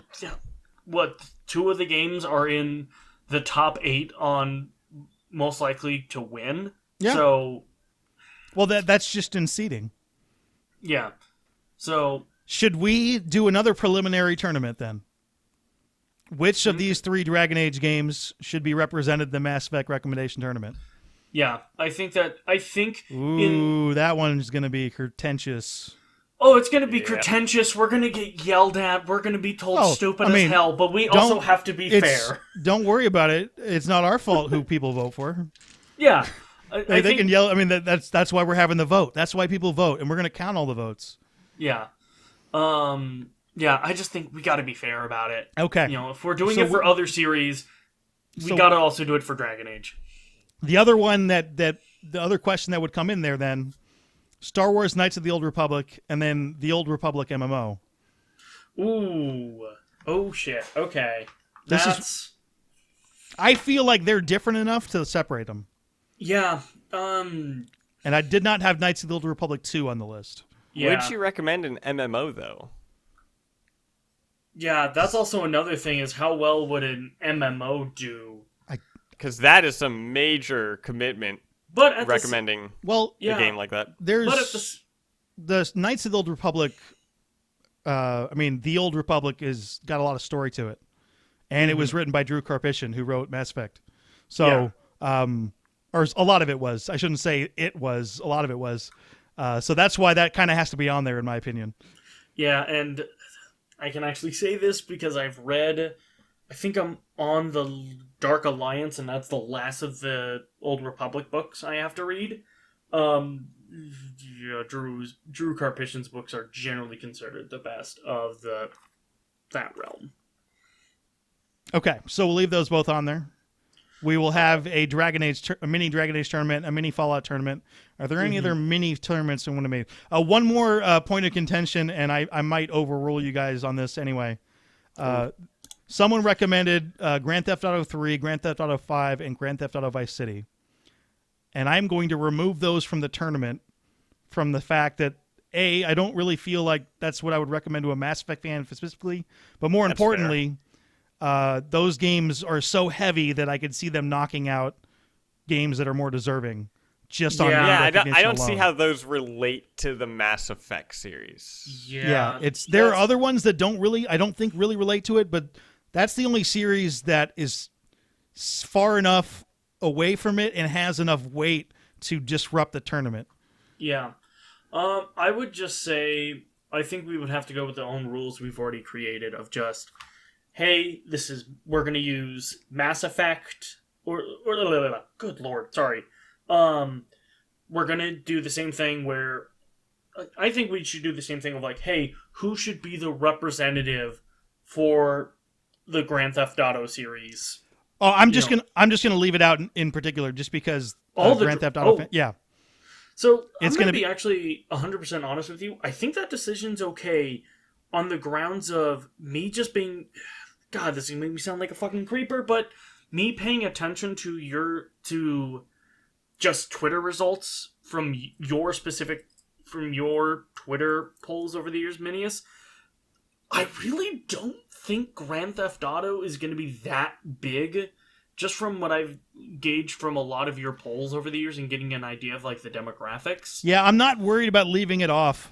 of the games are in the top 8 on most likely to win. Yeah. So, well, that's just in seeding. Yeah. So, should we do another preliminary tournament then? Which of these 3 Dragon Age games should be represented in the Mass Effect recommendation tournament? Yeah, I think. Ooh, that one's going to be contentious. Oh, it's going to be contentious. We're going to get yelled at. We're going to be told stupid as hell. But we also have to be fair. Don't worry about it. It's not our fault who people vote for. Yeah. They can yell. I mean, that's why we're having the vote. That's why people vote, and we're going to count all the votes. Yeah. Yeah, I just think we got to be fair about it. Okay. If we're doing it for other series, we got to also do it for Dragon Age. The other one the other question that would come in there then, Star Wars Knights of the Old Republic, and then the Old Republic MMO. Ooh. Oh, shit. Okay. I feel like they're different enough to separate them. Yeah. And I did not have Knights of the Old Republic 2 on the list. Yeah. Would you recommend an MMO, though? Yeah, that's also another thing, is how well would an MMO do? Because that is some major commitment, recommending a game like that. There's the Knights of the Old Republic, the Old Republic has got a lot of story to it. And it was written by Drew Karpyshyn, who wrote Mass Effect. So, or a lot of it was. I shouldn't say it was. A lot of it was. So that's why that kind of has to be on there, in my opinion. Yeah, and I can actually say this because I've read, I think I'm on the Dark Alliance, and that's the last of the Old Republic books I have to read. Drew Karpyshyn's books are generally considered the best of that realm. Okay, so we'll leave those both on there. We will have a a mini Dragon Age tournament, a mini Fallout tournament. Are there any other mini tournaments I want to make? One more point of contention, and I might overrule you guys on this anyway. Someone recommended Grand Theft Auto 3, Grand Theft Auto 5, and Grand Theft Auto Vice City. And I'm going to remove those from the tournament from the fact that, A, I don't really feel like that's what I would recommend to a Mass Effect fan specifically. But more importantly, those games are so heavy that I could see them knocking out games that are more deserving. Just on I don't see how those relate to the Mass Effect series. Yeah, there are other ones that I don't think really relate to it, but that's the only series that is far enough away from it and has enough weight to disrupt the tournament. Yeah. I would just say, I think we would have to go with the own rules we've already created of just, hey, we're going to use Mass Effect, or good lord, sorry. We're going to do the same thing where, I think we should do the same thing of like, hey, who should be the representative for the Grand Theft Auto series? Oh, I'm just gonna leave it out in particular, just because Grand Theft Auto. Yeah. So I'm going to be actually 100% honest with you. I think that decision's okay on the grounds of me just being, God, this is going to make me sound like a fucking creeper, but me paying attention to just Twitter results from your Twitter polls over the years, Minius. I really don't think Grand Theft Auto is going to be that big, just from what I've gauged from a lot of your polls over the years and getting an idea of like the demographics. Yeah, I'm not worried about leaving it off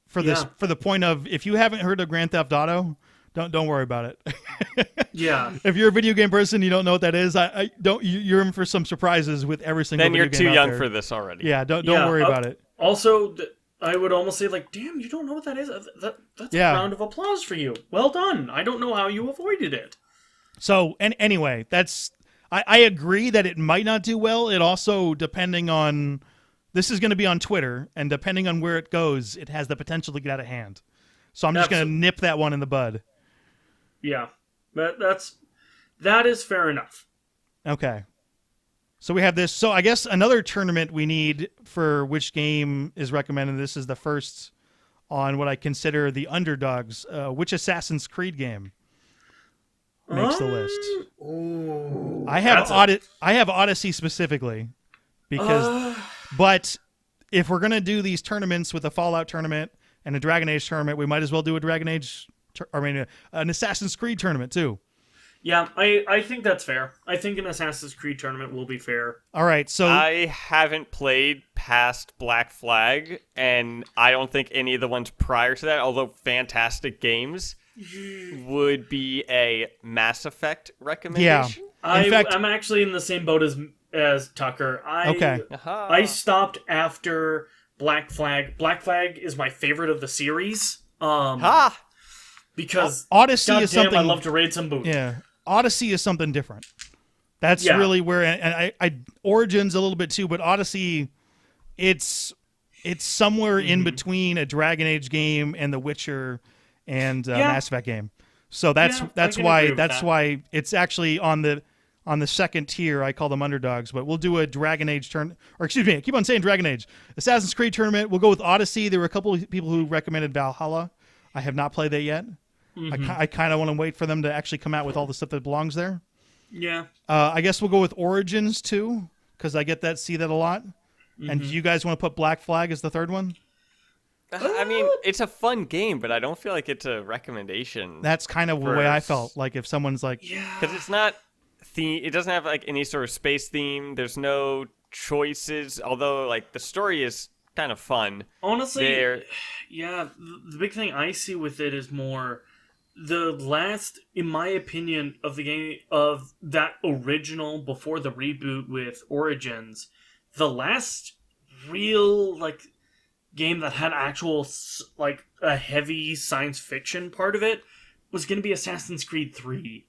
for the point of, if you haven't heard of Grand Theft Auto, don't worry about it. Yeah. If you're a video game person, you don't know what that is. You're in for some surprises with every single. Then video you're game too out young there. for this already. Yeah, don't worry about it. Also, I would almost say like, damn, you don't know what that is. That's a round of applause for you. Well done. I don't know how you avoided it. So, and anyway, I agree that it might not do well. It also, depending on, this is going to be on Twitter, and depending on where it goes, it has the potential to get out of hand. So I'm just going to nip that one in the bud. Yeah, that is fair enough. Okay. So we have this. So I guess another tournament we need for which game is recommended. This is the first on what I consider the underdogs. Which Assassin's Creed game makes the list? Ooh, I have Odyssey specifically because, but if we're gonna do these tournaments with a Fallout tournament and a Dragon Age tournament, we might as well do a Dragon Age, an Assassin's Creed tournament too. Yeah, I think that's fair. I think an Assassin's Creed tournament will be fair. All right, so I haven't played past Black Flag, and I don't think any of the ones prior to that, although fantastic games, would be a Mass Effect recommendation. Yeah. I'm actually in the same boat as Tucker. I stopped after Black Flag. Black Flag is my favorite of the series. Because Odyssey is something I love to raid some boots. Yeah. Odyssey is something different. That's really where, and I Origins a little bit too, but Odyssey, it's somewhere in between a Dragon Age game and The Witcher and Mass Effect game. So that's why it's actually on the second tier. I call them underdogs, but we'll do a Dragon Age I keep on saying Dragon Age. Assassin's Creed tournament. We'll go with Odyssey. There were a couple of people who recommended Valhalla. I have not played that yet. I kind of want to wait for them to actually come out with all the stuff that belongs there. Yeah. I guess we'll go with Origins too, because I see that a lot. And do you guys want to put Black Flag as the third one? I mean, it's a fun game, but I don't feel like it's a recommendation. That's kind of the way I felt. Like if someone's like, because it's not it doesn't have like any sort of space theme. There's no choices, although like the story is kind of fun. Honestly, the big thing I see with it is more the last, in my opinion, of the game, of that original before the reboot with Origins, the last real like game that had actual like a heavy science fiction part of it was going to be Assassin's Creed 3.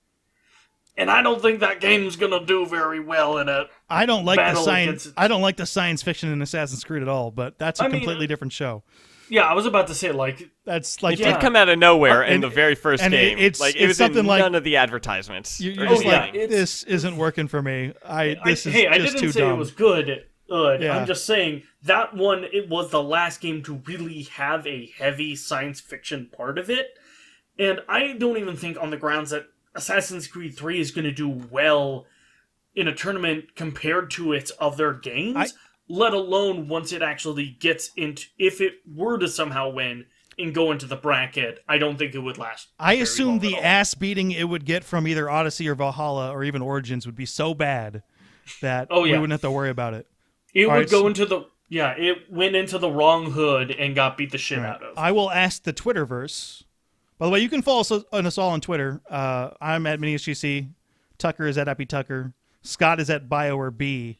And I don't think that game's gonna do very well in it. I don't like the science fiction in Assassin's Creed at all, but that's a completely different show. Yeah, I was about to say, like... That's like... It did come out of nowhere in the very first and game. It's was something in like... none of the advertisements. You're just like, this isn't working for me. This is hey, I just didn't too say dumb. it was good. Yeah. I'm just saying, that one, it was the last game to really have a heavy science fiction part of it. And I don't even think on the grounds that Assassin's Creed 3 is going to do well in a tournament compared to its other games, let alone once it actually gets into... If it were to somehow win and go into the bracket, I don't think it would last. I assume the ass beating it would get from either Odyssey or Valhalla or even Origins would be so bad that we wouldn't have to worry about it. It would go into the... Yeah, it went into the wrong hood and got beat the shit out of. I will ask the Twitterverse. By the way, you can follow us all on Twitter. I'm at MiniusGC. Tucker is at EpiTucker. Scott is at Bioware B.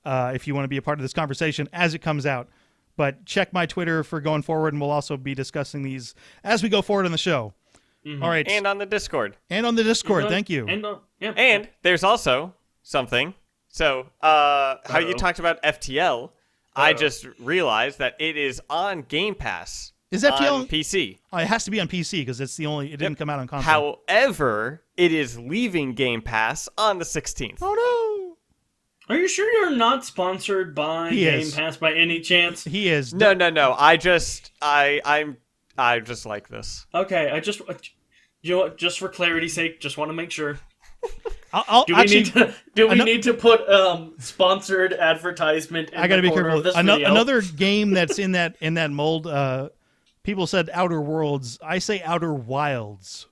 If you want to be a part of this conversation as it comes out. But check my Twitter for going forward, and we'll also be discussing these as we go forward in the show. Mm-hmm. All right. And on the Discord. Thank you. And there's also something. So, how you talked about FTL, I just realized that it is on Game Pass. Is FTL on PC? Oh, it has to be on PC because it's the only. It didn't come out on console. However, it is leaving Game Pass on the 16th. Oh no! Are you sure you're not sponsored by Game Pass by any chance? He is. No. I just like this. Okay, I just just for clarity's sake, just want to make sure. Do we need to put sponsored advertisement in I gotta the be corner careful. of this video? Another game that's in that mold. People said Outer Worlds. I say Outer Wilds.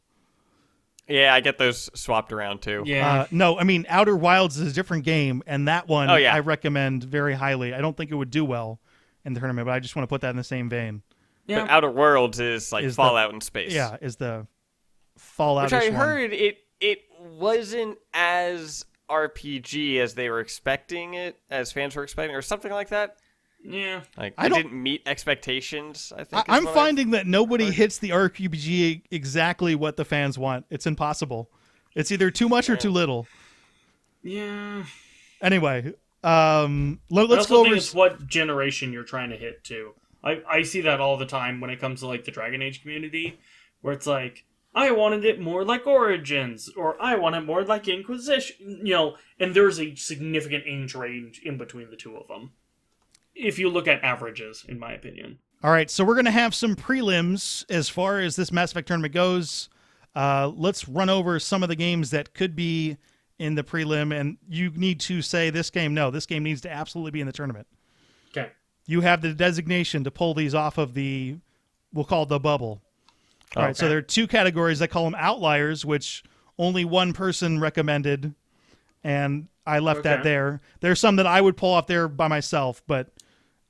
Yeah, I get those swapped around too. Yeah. No, I mean Outer Wilds is a different game, and that one I recommend very highly. I don't think it would do well in the tournament, but I just want to put that in the same vein. Yeah. But Outer Worlds is like Fallout in space. Yeah, is the Fallout. Which I heard it wasn't as RPG as they were expecting it, as fans were expecting, or something like that. Yeah. Like, it didn't meet expectations, I think. I'm finding that nobody hits the RPG exactly what the fans want. It's impossible. It's either too much or too little. Yeah. Anyway, let's go over... it's what generation you're trying to hit, too. I see that all the time when it comes to, like, the Dragon Age community, where it's like, I wanted it more like Origins, or I want it more like Inquisition, and there's a significant age range in between the two of them. If you look at averages, in my opinion. All right, so we're going to have some prelims as far as this Mass Effect tournament goes. Let's run over some of the games that could be in the prelim, and you need to say this game needs to absolutely be in the tournament. Okay. You have the designation to pull these off of we'll call it the bubble. All right, so there are two categories. I call them outliers, which only one person recommended, and I left that there. There's some that I would pull off there by myself, but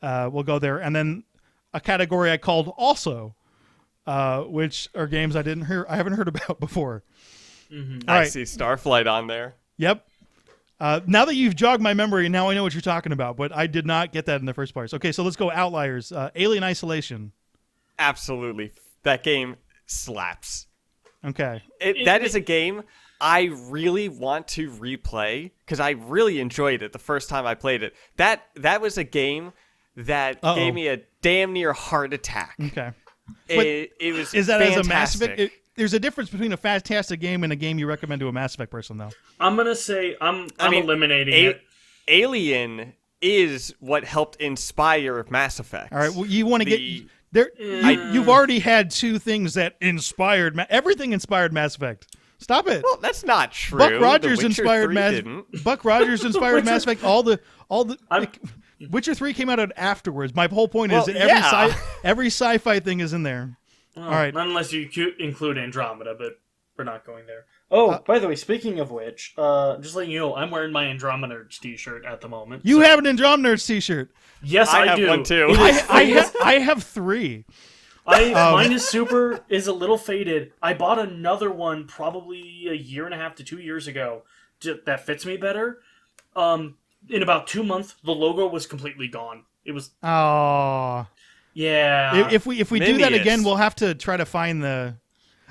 we'll go there. And then a category I called also, which are games I haven't heard about before. Mm-hmm. I see Starflight on there. Yep. Now that you've jogged my memory, now I know what you're talking about, but I did not get that in the first place. Okay, so let's go outliers. Alien Isolation. Absolutely. That game slaps. Okay. That is a game I really want to replay because I really enjoyed it the first time I played it. That was a game that gave me a damn near heart attack. Okay. It was Is that fantastic. as a Mass Effect? There's a difference between a fantastic game and a game you recommend to a Mass Effect person, though. I'm going to say I'm eliminating it. Alien is what helped inspire Mass Effect. All right, well, you want to get... You've already had two things that inspired... Everything inspired Mass Effect. Stop it. Well, that's not true. Buck Rogers inspired Mass Effect. Witcher 3 came out afterwards. My whole point is that every sci-fi thing is in there. All right. Unless you include Andromeda, but we're not going there. Oh, by the way, speaking of which, just letting you know, I'm wearing my Andromeda t-shirt at the moment. You have an Andromeda t-shirt. Yes, I have do. one too. I have three. Mine is a little faded. I bought another one probably a year and a half to 2 years ago that fits me better. In about 2 months, the logo was completely gone. It was. Oh. Yeah. If we do that again, we'll have to try to find the.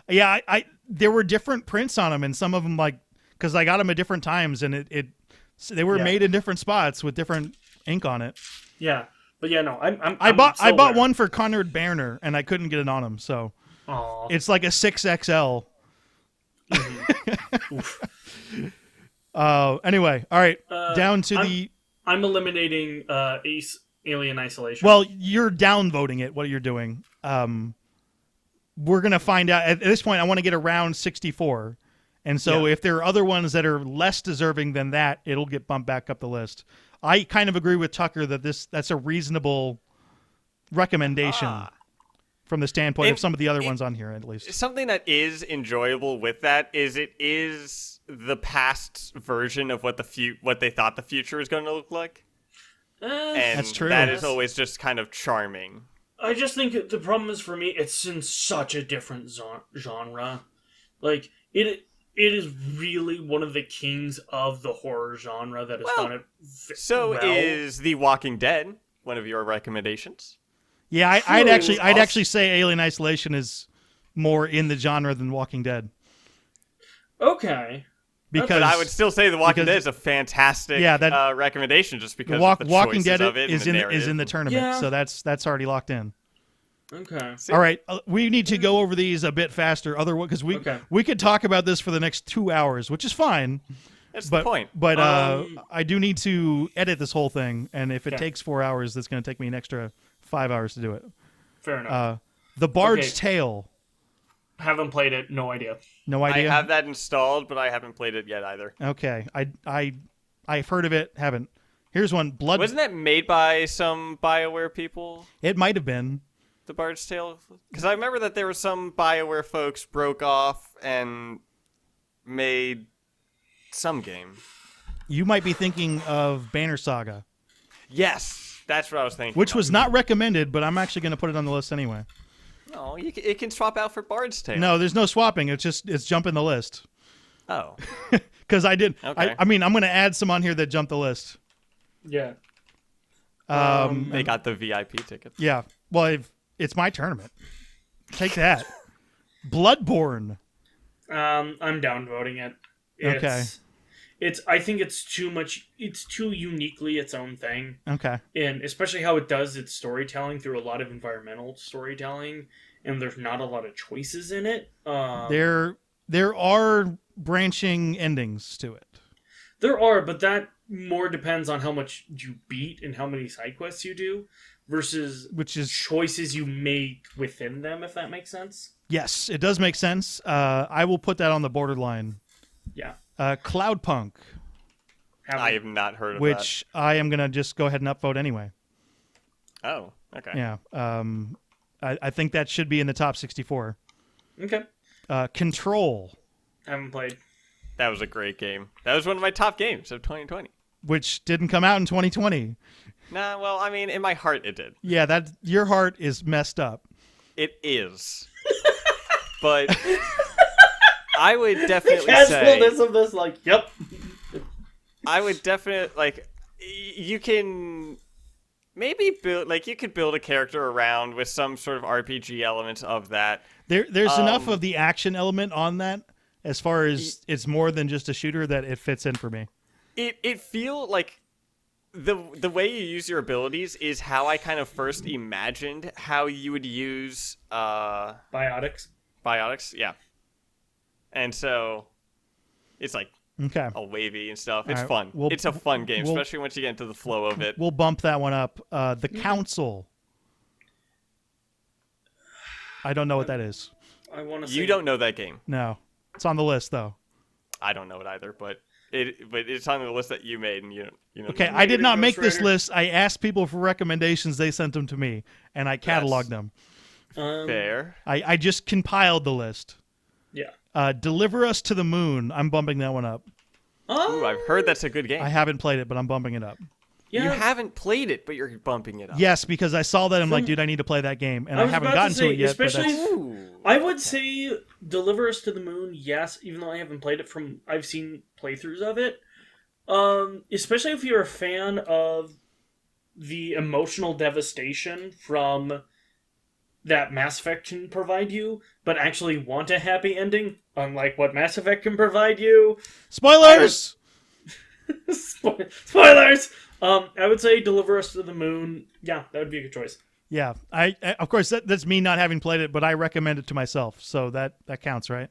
Yeah, there were different prints on them, and some of them because I got them at different times, and they were made in different spots with different ink on it. Yeah, But yeah, no, I bought so aware. one for Conrad Berner, and I couldn't get it on him. So Aw. it's like a 6XL. Oof. Anyway, all right, down to the. I'm eliminating Alien Isolation. Well, you're downvoting it. What you're doing. We're gonna find out at this point. I want to get around 64, and so if there are other ones that are less deserving than that, it'll get bumped back up the list. I kind of agree with Tucker that that's a reasonable recommendation from the standpoint of some of the other ones on here, at least. Something that is enjoyable with that is it is the past version of what they thought the future was going to look like. And that's true. That is always just kind of charming. I just think the problem is, for me, it's in such a different genre. Like, it is really one of the kings of the horror genre that has done it well. Is The Walking Dead one of your recommendations? Yeah, I'd actually say Alien Isolation is more in the genre than Walking Dead. Okay. Because I would still say The Walking Dead is a fantastic recommendation, just because the Walking Dead of it is in the tournament, so that's already locked in. Okay. All right, we need to go over these a bit faster, because we could talk about this for the next 2 hours, which is fine. That's the point. But I do need to edit this whole thing, and if it takes 4 hours, that's going to take me an extra 5 hours to do it. Fair enough. The Bard's Tale. Haven't played it. No idea. No idea. I have that installed, but I haven't played it yet either. Okay, I've heard of it. Haven't. Here's one. Blood. Wasn't that made by some Bioware people? It might have been. The Bard's Tale? Because I remember that there were some Bioware folks broke off and made some game. You might be thinking of Banner Saga. Yes, that's what I was thinking. Which was not recommended, but I'm actually going to put it on the list anyway. No, it can swap out for Bard's Tale. No, there's no swapping. It's jumping the list. Oh. Because I did. Okay. I mean, I'm going to add some on here that jump the list. Yeah. They got the VIP tickets. Yeah. Well, it's my tournament. Take that. Bloodborne. I'm downvoting it. Okay. I think it's too much. It's too uniquely its own thing. Okay. And especially how it does its storytelling through a lot of environmental storytelling, and there's not a lot of choices in it. There are branching endings to it. There are, but that more depends on how much you beat and how many side quests you do, versus choices you make within them. If that makes sense. Yes, it does make sense. I will put that on the borderline. Yeah. Cloudpunk. I have not heard of that. Which I am going to just go ahead and upvote anyway. Oh, okay. Yeah. I think that should be in the top 64. Okay. Control. Haven't played. That was a great game. That was one of my top games of 2020. Which didn't come out in 2020. Nah, well, I mean, in my heart it did. Yeah, your heart is messed up. It is. But I would definitely casualness of this, like, yep. I would definitely, you can maybe build, you could build a character around with some sort of RPG elements of that. There's enough of the action element on that, as far as it's more than just a shooter, that it fits in for me. It feel like the way you use your abilities is how I kind of first imagined how you would use Biotics, yeah. And so it's all wavy and stuff. It's fun. It's a fun game, especially once you get into the flow of it. We'll bump that one up. The Council. I don't know what that is. I want to. You don't know that game? No, it's on the list though. I don't know it either, but it's on the list that you made, and you know. Okay, I did not make this list. I asked people for recommendations. They sent them to me, and I cataloged them. Fair. I just compiled the list. Yeah. Deliver Us to the Moon. I'm bumping that one up. Ooh, I've heard that's a good game. I haven't played it, but I'm bumping it up. Yeah. You haven't played it, but you're bumping it up. Yes, because I saw that. I'm like, dude, I need to play that game, and I haven't gotten to it yet. Especially, I would say Deliver Us to the Moon. Yes, even though I haven't played it, I've seen playthroughs of it. Especially if you're a fan of the emotional devastation from that Mass Effect can provide you, but actually want a happy ending, unlike what Mass Effect can provide you. Spoilers! Spoilers! I would say Deliver Us to the Moon. Yeah, that would be a good choice. Yeah, I of course that's me not having played it, but I recommend it to myself, so that counts, right?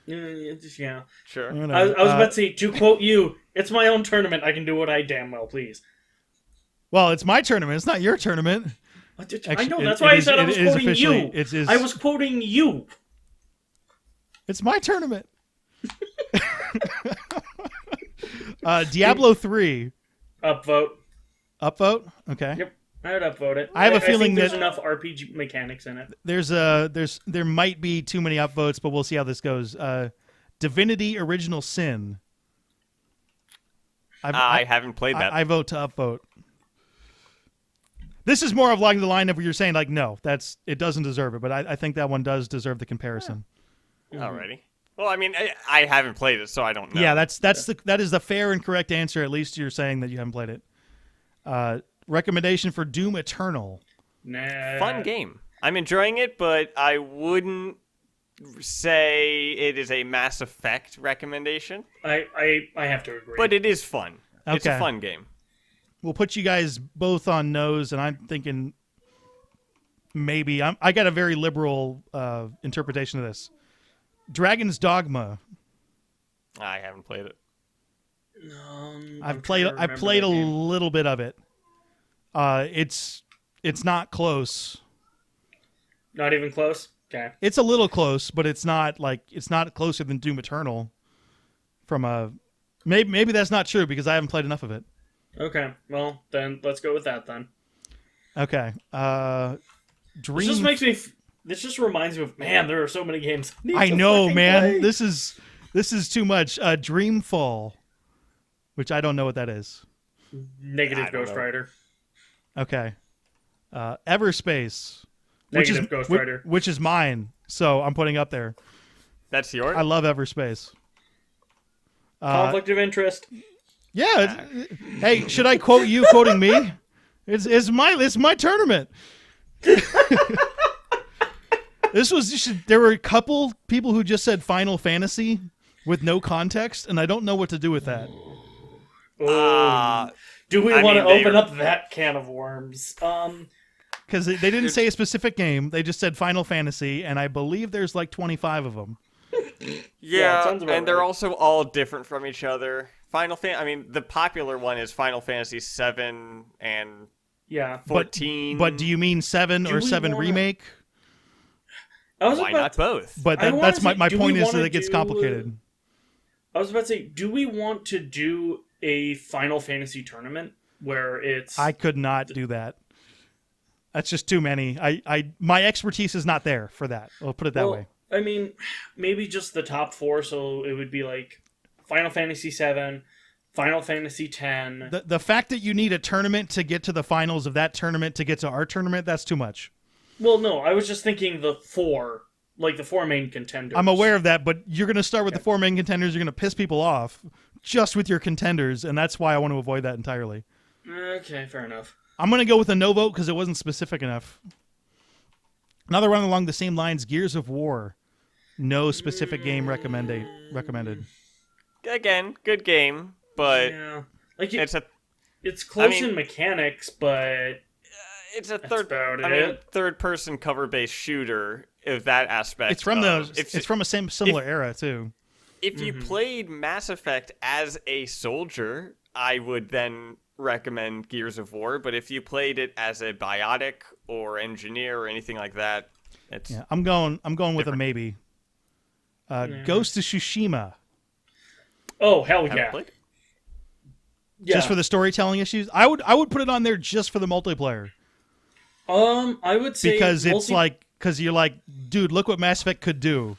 Yeah. Sure. I was about to say, to quote you, it's my own tournament. I can do what I damn well please. Well, it's my tournament. It's not your tournament. I know. That's why I said I was quoting you. I was quoting you. It's my tournament. Diablo 3. Upvote. Upvote? Okay. Yep. I would upvote it. I have a feeling there's that enough RPG mechanics in it. There might be too many upvotes, but we'll see how this goes. Divinity Original Sin. I haven't played that. I vote to upvote. This is more of along the line of where you're saying like, no, it doesn't deserve it, but I think that one does deserve the comparison. Yeah. Alrighty. Well, I mean, I haven't played it, so I don't know. Yeah, that is the fair and correct answer. At least you're saying that you haven't played it. Recommendation for Doom Eternal. Nah. Fun game. I'm enjoying it, but I wouldn't say it is a Mass Effect recommendation. I have to agree. But it is fun. Okay. It's a fun game. We'll put you guys both on no's, and I'm thinking maybe I got a very liberal interpretation of this. Dragon's Dogma. I haven't played it. I've played a little bit of it. It's not close. Not even close. Okay. It's a little close, but it's not closer than Doom Eternal. Maybe that's not true because I haven't played enough of it. Okay. Well, then let's go with that then. Okay. Dream. This just reminds me of, man, there are so many games. I know, man. Play. This is too much. Dreamfall, which I don't know what that is. Negative Ghost Rider. Okay. Everspace. Negative Ghost Rider. Which is mine, so I'm putting up there. That's yours? I love Everspace. Conflict of interest. Yeah. Hey, should I quote you quoting me? It's my tournament. There were a couple people who just said Final Fantasy with no context, and I don't know what to do with that. Do we want to open up that can of worms? Because they didn't say a specific game. They just said Final Fantasy, and I believe there's like 25 of them. Yeah, and they're also all different from each other. The popular one is Final Fantasy VII and 14. But do you mean 7 or 7 Remake? Why not both? But that's my point is that it gets complicated. I was about to say, do we want to do a Final Fantasy tournament where it's... I could not do that. That's just too many. My expertise is not there for that. I'll put it that way. I mean, maybe just the top 4, so it would be like Final Fantasy VII, Final Fantasy X. The fact that you need a tournament to get to the finals of that tournament to get to our tournament, that's too much. Well, no, I was just thinking the 4 main contenders. I'm aware of that, but you're going to start with the 4 main contenders. You're going to piss people off just with your contenders, and that's why I want to avoid that entirely. Okay, fair enough. I'm going to go with a no vote because it wasn't specific enough. Another one along the same lines, Gears of War. No specific game recommended. Again, good game, but it's close in mechanics, but it's a third-person cover-based shooter. Of that aspect, it's from a similar era too. If you played Mass Effect as a soldier, I would then recommend Gears of War. But if you played it as a biotic or engineer or anything like that, it's I'm going with a maybe. Ghost of Tsushima. Oh hell yeah! Just for the storytelling issues, I would put it on there just for the multiplayer. I would say because because you're like, dude, look what Mass Effect could do.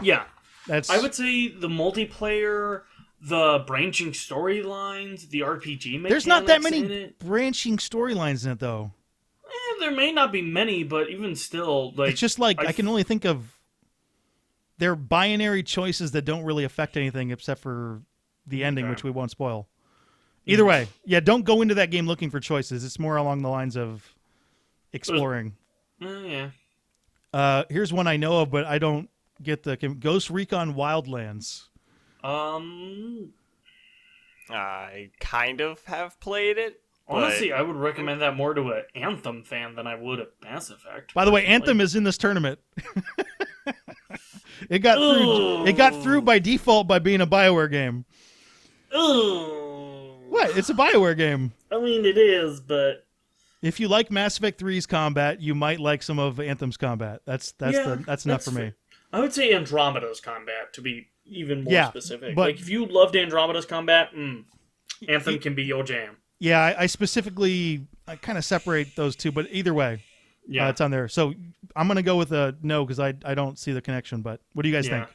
Yeah, I would say the multiplayer, the branching storylines, the RPG mechanics. There's not that many branching storylines in it, though. There may not be many, but even still, it's just like I can only think of. They're binary choices that don't really affect anything except for the ending, which we won't spoil. Either way, don't go into that game looking for choices. It's more along the lines of exploring. Here's one I know of, but I don't get the Ghost Recon Wildlands. I kind of have played it. Honestly, I would recommend that more to an Anthem fan than I would a Mass Effect. By the way, Anthem is in this tournament. It got through by default by being a Bioware game. Ooh. What? It's a Bioware game. I mean, it is, but if you like Mass Effect 3's combat, you might like some of Anthem's combat. That's enough for me. I would say Andromeda's combat, to be even more specific. But, like, if you loved Andromeda's combat, Anthem can be your jam. Yeah, I specifically kind of separate those two, but either way, it's on there. So I'm going to go with a no because I don't see the connection, but what do you guys think?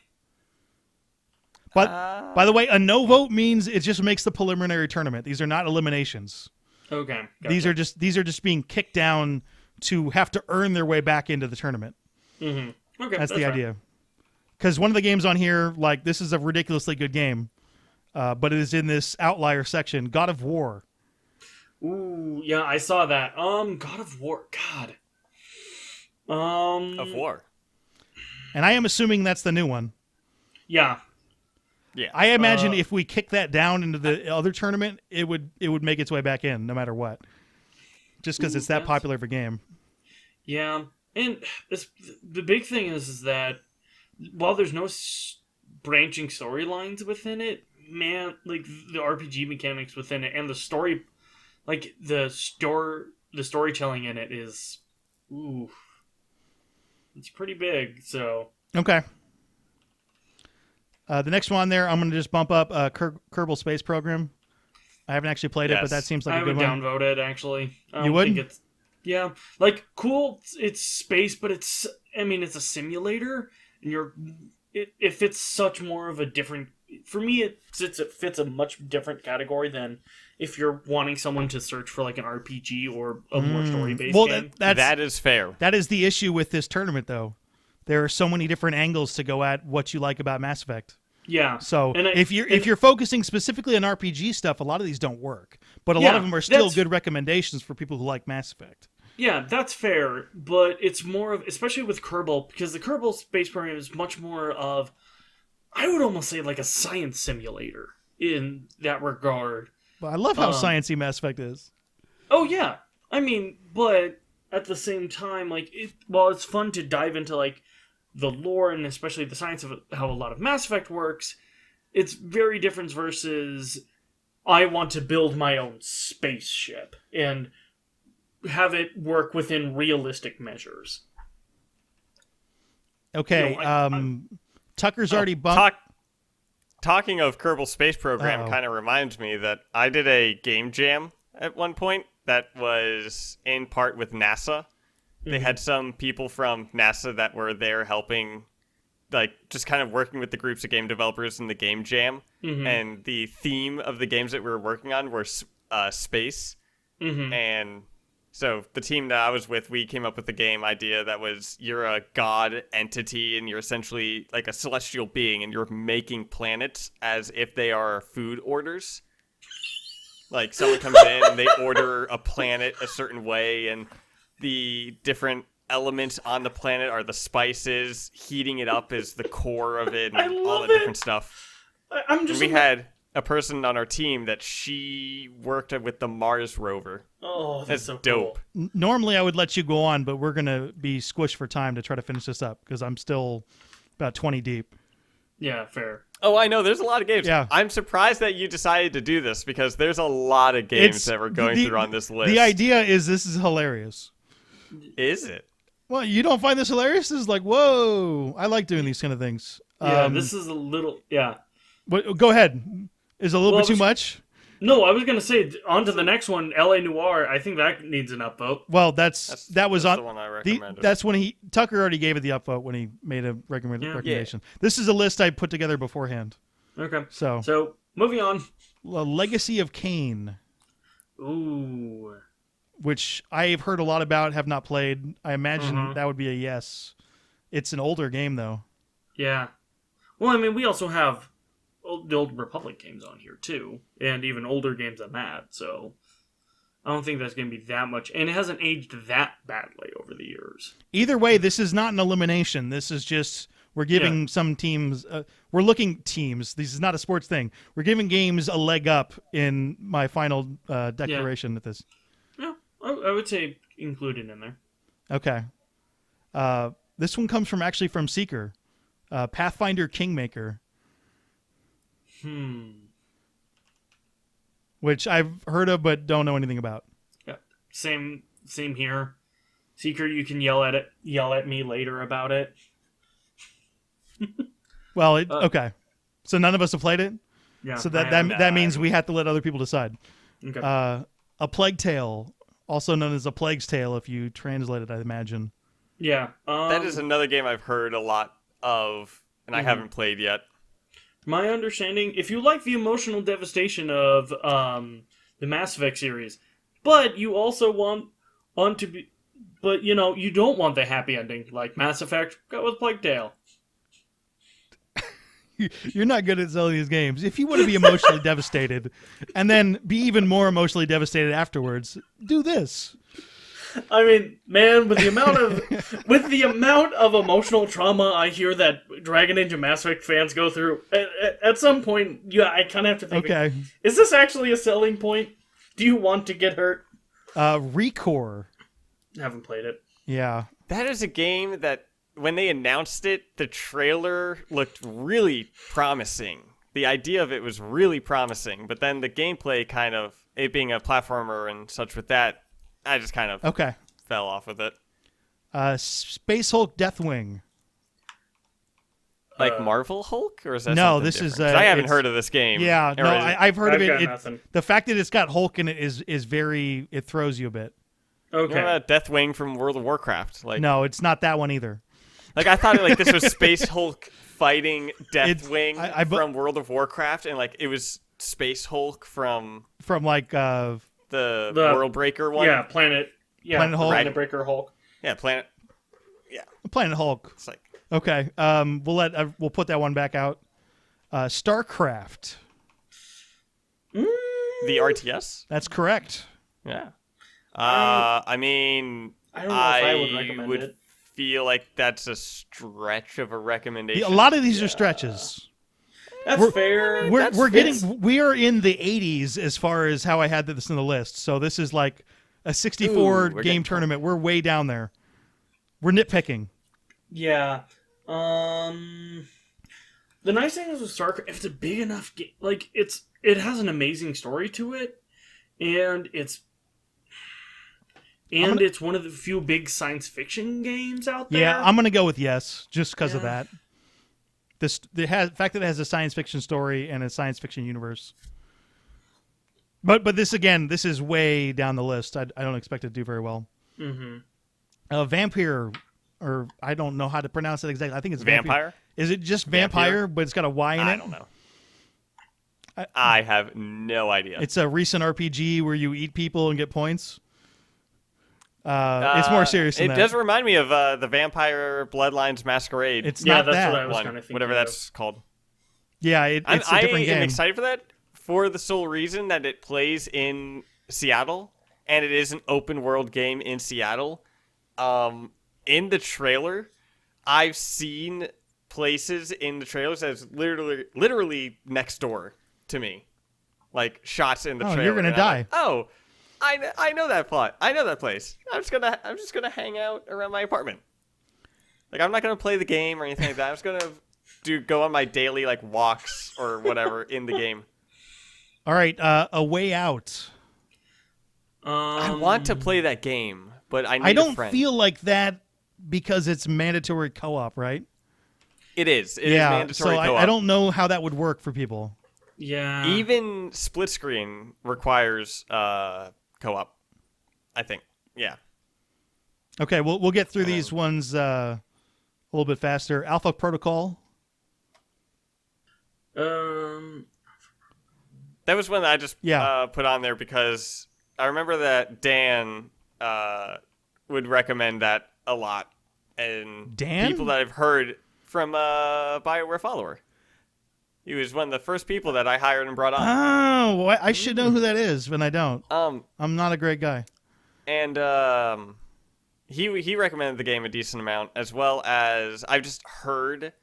But by the way, a no vote means it just makes the preliminary tournament. These are not eliminations. Okay. Gotcha. These are just being kicked down to have to earn their way back into the tournament. Mm-hmm. Okay, that's the idea. Because one of the games on here, like, this is a ridiculously good game, but it is in this outlier section, God of War. Ooh, yeah, I saw that. God of War, God. Of War. And I am assuming that's the new one. Yeah. Yeah. I imagine if we kick that down into the other tournament, it would make its way back in, no matter what. Just because it's that popular of a game. Yeah, and the big thing is that while there's no branching storylines within it, man, like the RPG mechanics within it and the story, like the storytelling in it is, it's pretty big. So okay. The next one there, I'm going to just bump up Kerbal Space Program. I haven't actually played it, but that seems like a good one. I would downvote it, actually. You would? Yeah, like, cool, it's space, but it's a simulator, and it fits such more of a different... For me, it fits a much different category than if you're wanting someone to search for, like, an RPG or a more story-based game. That is fair. That is the issue with this tournament, though. There are so many different angles to go at what you like about Mass Effect. Yeah. So if you're focusing specifically on RPG stuff, a lot of these don't work. But a lot of them are still good recommendations for people who like Mass Effect. Yeah, that's fair, but it's more of, especially with Kerbal, because the Kerbal Space Program is much more of, I would almost say like a science simulator in that regard. But I love how sciencey Mass Effect is. Oh yeah, I mean, but at the same time, like, while it's fun to dive into like the lore and especially the science of how a lot of Mass Effect works, it's very different versus I want to build my own spaceship and have it work within realistic measures. Okay, Tucker's already bumped. Talking of Kerbal Space Program kind of reminds me that I did a game jam at one point that was in part with NASA. They had some people from NASA that were there helping, like, just kind of working with the groups of game developers in the game jam. And the theme of the games that we were working on were space. And so the team that I was with, we came up with the game idea that was you're a god entity and you're essentially like a celestial being and you're making planets as if they are food orders. Like someone comes in and they order a planet a certain way and the different elements on the planet are the spices. Heating it up is the core of it and all the different stuff. We had a person on our team that she worked with the Mars rover. Oh, that's so dope. Cool. Normally I would let you go on, but we're going to be squished for time to try to finish this up because I'm still about 20 deep. Yeah, fair. Oh, I know. There's a lot of games. Yeah. I'm surprised that you decided to do this because there's a lot of games that we're going through on this list. The idea is this is hilarious. Is it? Well, you don't find this hilarious? This is like, whoa. I like doing these kind of things. Yeah, this is a little, But go ahead. Is it a little bit too much? No, I was going to say, on to the next one, L.A. Noire. I think that needs an upvote. Well, that was the one I recommended. That's when Tucker already gave it the upvote when he made a recommendation. Yeah. This is a list I put together beforehand. Okay. So moving on. Legacy of Kain. Ooh. Which I've heard a lot about, have not played. I imagine that would be a yes. It's an older game, though. Yeah. Well, I mean, we also have the Old Republic games on here, too. And even older games than that, so I don't think that's going to be that much. And it hasn't aged that badly over the years. Either way, this is not an elimination. This is just We're giving some teams. We're looking teams. This is not a sports thing. We're giving games a leg up in my final declaration with this. Yeah, I would say included in there. Okay. This one comes from Seeker, Pathfinder Kingmaker. Which I've heard of but don't know anything about. Yeah, same here. Seeker, you can yell at me later about it. Well, okay. So none of us have played it? Yeah. So that means we have to let other people decide. Okay. A Plague Tale, also known as a Plague's Tale if you translate it, I imagine. Yeah. That is another game I've heard a lot of, and I haven't played yet. My understanding, if you like the emotional devastation of the Mass Effect series, but you also want to be... But, you don't want the happy ending, like Mass Effect, go with Plague Tale. You're not good at selling these games. If you want to be emotionally devastated and then be even more emotionally devastated afterwards, do this. I mean, man, with the amount of emotional trauma I hear that Dragon Age and Mass Effect fans go through, at some point, I kind of have to think, okay, is this actually a selling point? Do you want to get hurt? Recon. Haven't played it. Yeah. That is a game that, when they announced it, the trailer looked really promising. The idea of it was really promising, but then the gameplay kind of, it being a platformer and such with that, I just kind of fell off with it. Space Hulk Deathwing. Like Marvel Hulk? Or is that no, something this different? is... 'Cause I haven't heard of this game. Yeah, no, I've heard of it. Nothing. The fact that it's got Hulk in it is very... It throws you a bit. Okay. You know that Deathwing from World of Warcraft? No, it's not that one either. Like, I thought this was Space Hulk fighting Deathwing from World of Warcraft, and it was Space Hulk from the World Breaker one. Yeah, Planet Hulk. Planet Breaker Hulk. Yeah, Planet Hulk. It's like, okay, we'll put that one back out. StarCraft. the RTS. That's correct. Yeah. I mean, I don't know if I would recommend it. Feel like that's a stretch of a recommendation. A lot of these are stretches. That's fair. We are in the 80s as far as how I had this in the list. So this is like a 64 game tournament. We're way down there. We're nitpicking. Yeah. The nice thing is with StarCraft, if it's a big enough game, it has an amazing story to it, and it's one of the few big science fiction games out there. Yeah, I'm going to go with yes, just because of that. The fact that it has a science fiction story and a science fiction universe. But this is way down the list. I don't expect it to do very well. Mm-hmm. Vampyr, or I don't know how to pronounce it exactly. I think it's Vampire. Is it just Vampyr, but it's got a Y in it? I don't know. I have no idea. It's a recent RPG where you eat people and get points. It's more serious than that. It does remind me of the Vampire Bloodlines Masquerade. It's not that's that what I was one, kind of thinking whatever that's called. Yeah, it's a different game. I am excited for that for the sole reason that it plays in Seattle, and it is an open world game in Seattle. In the trailer, I've seen places in the trailers that's literally next door to me, like shots in the trailer. You're gonna die. I know that plot. I know that place. I'm just gonna hang out around my apartment. Like, I'm not gonna play the game or anything like that. I'm just gonna go on my daily walks or whatever in the game. All right, A Way Out. I want to play that game, but I need I don't a friend. feel like that because it's mandatory co-op, right? It is. It is mandatory co-op. I don't know how that would work for people. Yeah. Even split screen requires co-op, I think. Yeah. Okay, we'll get through these ones a little bit faster. Alpha Protocol. That was one that I just put on there because I remember that Dan would recommend that a lot. And Dan? People that I've heard from a Bioware follower. He was one of the first people that I hired and brought on. Oh, I should know who that is, but I don't. I'm not a great guy. And he recommended the game a decent amount, as well as I've just heard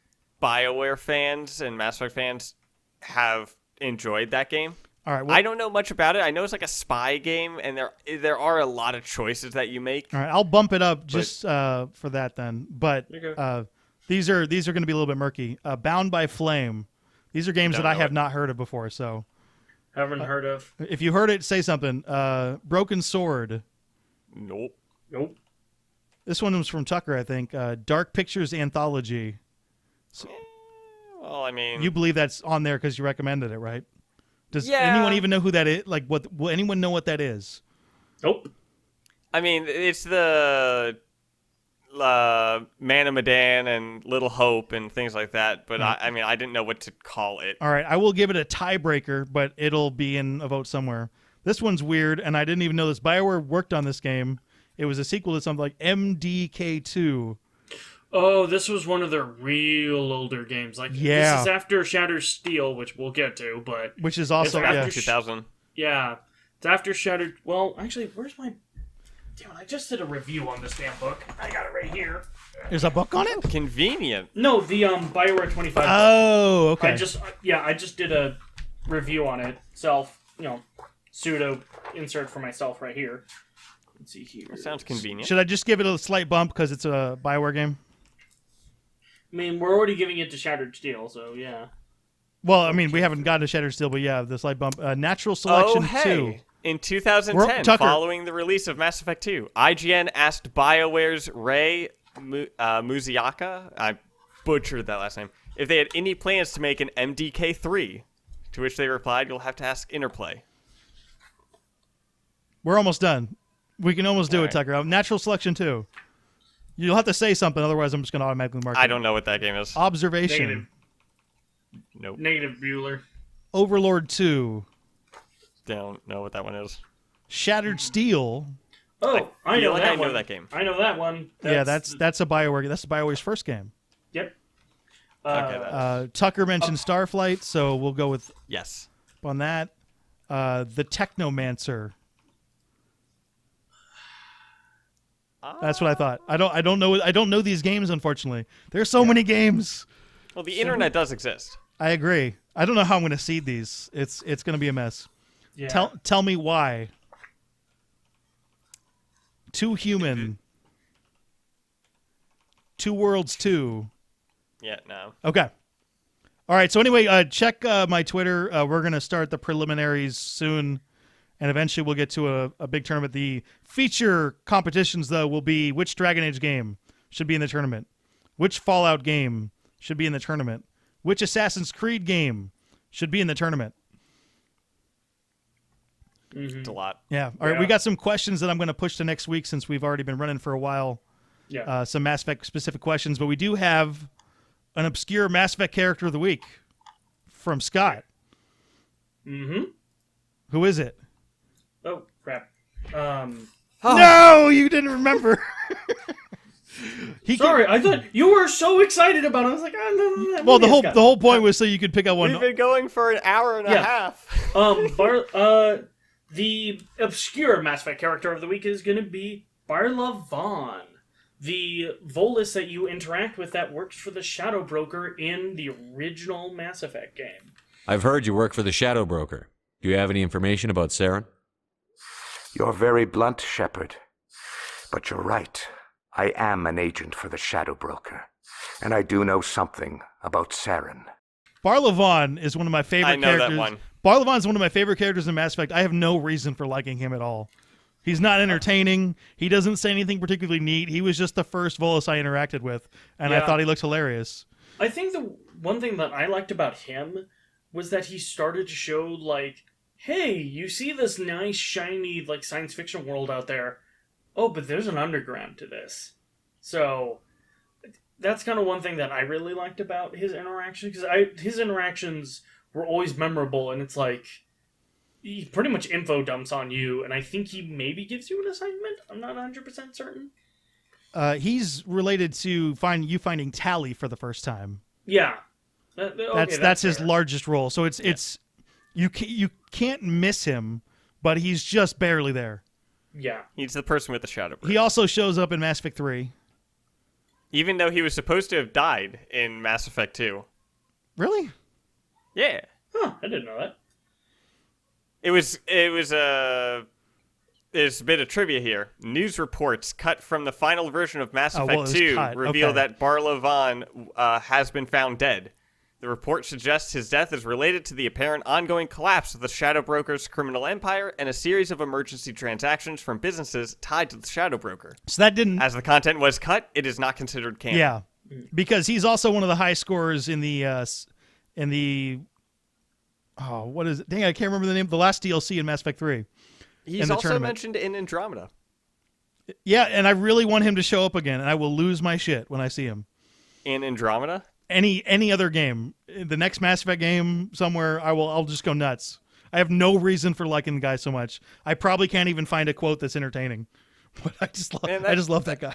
BioWare fans and Mass Effect fans have enjoyed that game. All right. Well, I don't know much about it. I know it's like a spy game, and there are a lot of choices that you make. all right. I'll bump it up just for that then. But Okay. these are going to be a little bit murky. Bound by Flame. These are games that I have not heard of before. So Haven't heard of. if you heard it, say something. Broken Sword. Nope. Nope. This one was from Tucker, I think. Dark Pictures Anthology. Well, I mean, You believe that's on there because you recommended it, right? Does Yeah. anyone even know who that is? Like, will anyone know what that is? Nope. I mean, it's the Man of Medan and Little Hope and things like that. But I mean, I didn't know what to call it. All right, I will give it a tiebreaker, but it'll be in a vote somewhere. This one's weird, and I didn't even know this. BioWare worked on this game. It was a sequel to something like MDK2. Oh, this was one of their real older games. Like, Yeah. This is after Shattered Steel, which we'll get to, but Which is also It's yeah. after 2000. yeah. It's after Shattered... Well, actually, where's my... Damn it, I just did a review on this damn book. I got it right here. There's a book on it. Convenient. No, the Bioware 25. Oh, okay. I just did a review on it. Pseudo insert for myself right here. Let's see here. That sounds convenient. Should I just give it a slight bump because it's a BioWare game? I mean, we're already giving it to Shattered Steel, so yeah. Well, I mean, we haven't gotten to Shattered Steel, but yeah, the slight bump. Natural Selection 2. In 2010, Tucker. following the release of Mass Effect 2, IGN asked BioWare's Ray Muziaka, I butchered that last name, if they had any plans to make an MDK3, to which they replied, you'll have to ask Interplay. We're almost done. We can almost do All it, right. Tucker. Natural Selection 2. You'll have to say something, otherwise I'm just going to automatically mark it. I don't know what that game is. Observation. Negative. Nope. Negative Bueller. Overlord 2. Don't know what that one is. Shattered Steel. Oh, I feel know like that I know one. that game. I know that one. That's a BioWare. That's BioWare's first game. Yep. Okay, that- Tucker mentioned Starflight, so we'll go with Yes. on that. The Technomancer. That's what I thought. I don't know these games, unfortunately. There's so many games. Well, the internet does exist. I agree. I don't know how I'm going to seed these. It's going to be a mess. Yeah. Tell me why. Too Human. Two Worlds 2. Yeah, no. Okay. All right. So anyway, check my Twitter. We're going to start the preliminaries soon, and eventually we'll get to a big tournament. The feature competitions, though, will be which Dragon Age game should be in the tournament, which Fallout game should be in the tournament, which Assassin's Creed game should be in the tournament. It's a lot. Yeah. All right. Yeah. We got some questions that I'm going to push to next week since we've already been running for a while. Yeah. Some Mass Effect specific questions, but we do have an obscure Mass Effect character of the week from Scott. Mm-hmm. Who is it? Oh, crap. No, you didn't remember. Sorry, I thought you were so excited about it. I was like, no. Well, the maybe it's whole point was so you could pick out one. We've been going for an hour and a half. The obscure Mass Effect character of the week is going to be Barla Vaughn, the Volus that you interact with that works for the Shadow Broker in the original Mass Effect game. I've heard you work for the Shadow Broker. Do you have any information about Saren? You're very blunt, Shepard. But you're right. I am an agent for the Shadow Broker. And I do know something about Saren. Barla Vaughn is one of my favorite I know that characters. one. Barla Vaughn is one of my favorite characters in Mass Effect. I have no reason for liking him at all. He's not entertaining. He doesn't say anything particularly neat. He was just the first Volus I interacted with, and I Yeah. thought he looked hilarious. I think the one thing that I liked about him was that he started to show, like, hey, you see this nice, shiny, like, science fiction world out there. Oh, but there's an underground to this. So, that's kind of one thing that I really liked about his interaction, because his interactions were always memorable, and it's like, he pretty much info dumps on you, and I think he maybe gives you an assignment? I'm not 100% certain. He's related to finding Tally for the first time. Yeah. That's his fair. largest role. So it's you can't miss him, but he's just barely there. Yeah. He's the person with the shadow. He also shows up in Mass Effect 3. even though he was supposed to have died in Mass Effect 2. Really? Yeah. Huh, I didn't know that. There's a bit of trivia here. News reports cut from the final version of Mass Effect 2 reveal that Barlow Vaughn has been found dead. The report suggests his death is related to the apparent ongoing collapse of the Shadow Broker's criminal empire and a series of emergency transactions from businesses tied to the Shadow Broker. So that didn't... As the content was cut, it is not considered canon. Yeah, because he's also one of the high scorers in the oh, what is it? Dang, I can't remember the name of the last DLC in Mass Effect 3. He's also mentioned in Andromeda. Yeah, and I really want him to show up again, and I will lose my shit when I see him. In Andromeda? Any other game, the next Mass Effect game somewhere, I'll just go nuts. I have no reason for liking the guy so much. I probably can't even find a quote that's entertaining, but I just love that guy.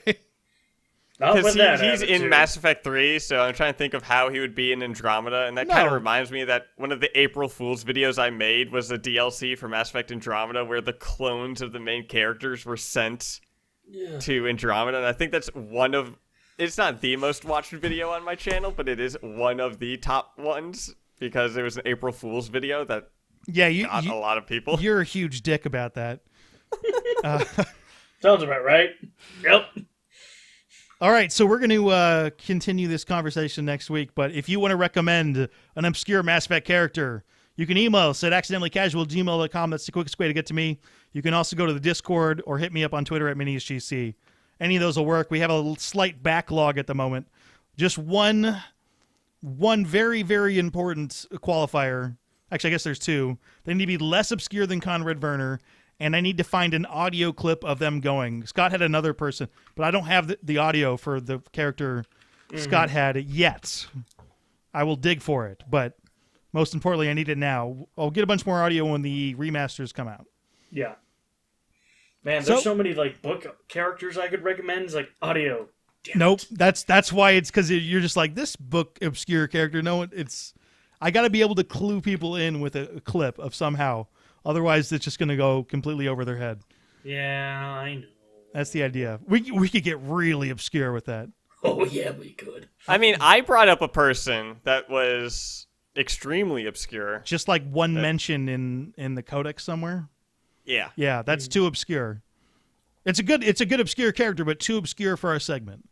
Because he's in Mass Effect 3, so I'm trying to think of how he would be in Andromeda, and that kind of reminds me that one of the April Fool's videos I made was a DLC for Mass Effect Andromeda where the clones of the main characters were sent to Andromeda, and I think that's one of... It's not the most watched video on my channel, but it is one of the top ones, because it was an April Fool's video that got a lot of people. You're a huge dick about that. Sounds about right. Yep. All right, so we're going to continue this conversation next week, but if you want to recommend an obscure Mass Effect character, you can email us at accidentallycasual@gmail.com. That's the quickest way to get to me. You can also go to the Discord or hit me up on Twitter at MiniusGC. Any of those will work. We have a slight backlog at the moment. Just one very, very important qualifier. Actually, I guess there's two. They need to be less obscure than Conrad Werner, and I need to find an audio clip of them going. Scott had another person, but I don't have the audio for the character Scott had yet. I will dig for it, but most importantly, I need it now. I'll get a bunch more audio when the remasters come out. Yeah. Man, there's so many like book characters I could recommend. It's like audio. Nope, that's why it's because you're just like this book obscure character. No, it's I got to be able to clue people in with a clip of somehow. Otherwise, it's just going to go completely over their head. Yeah, I know. That's the idea. We could get really obscure with that. Oh yeah, we could. I mean, I brought up a person that was extremely obscure. Just like one mention in the codex somewhere. Yeah. Yeah, that's too obscure. It's a good obscure character, but too obscure for our segment.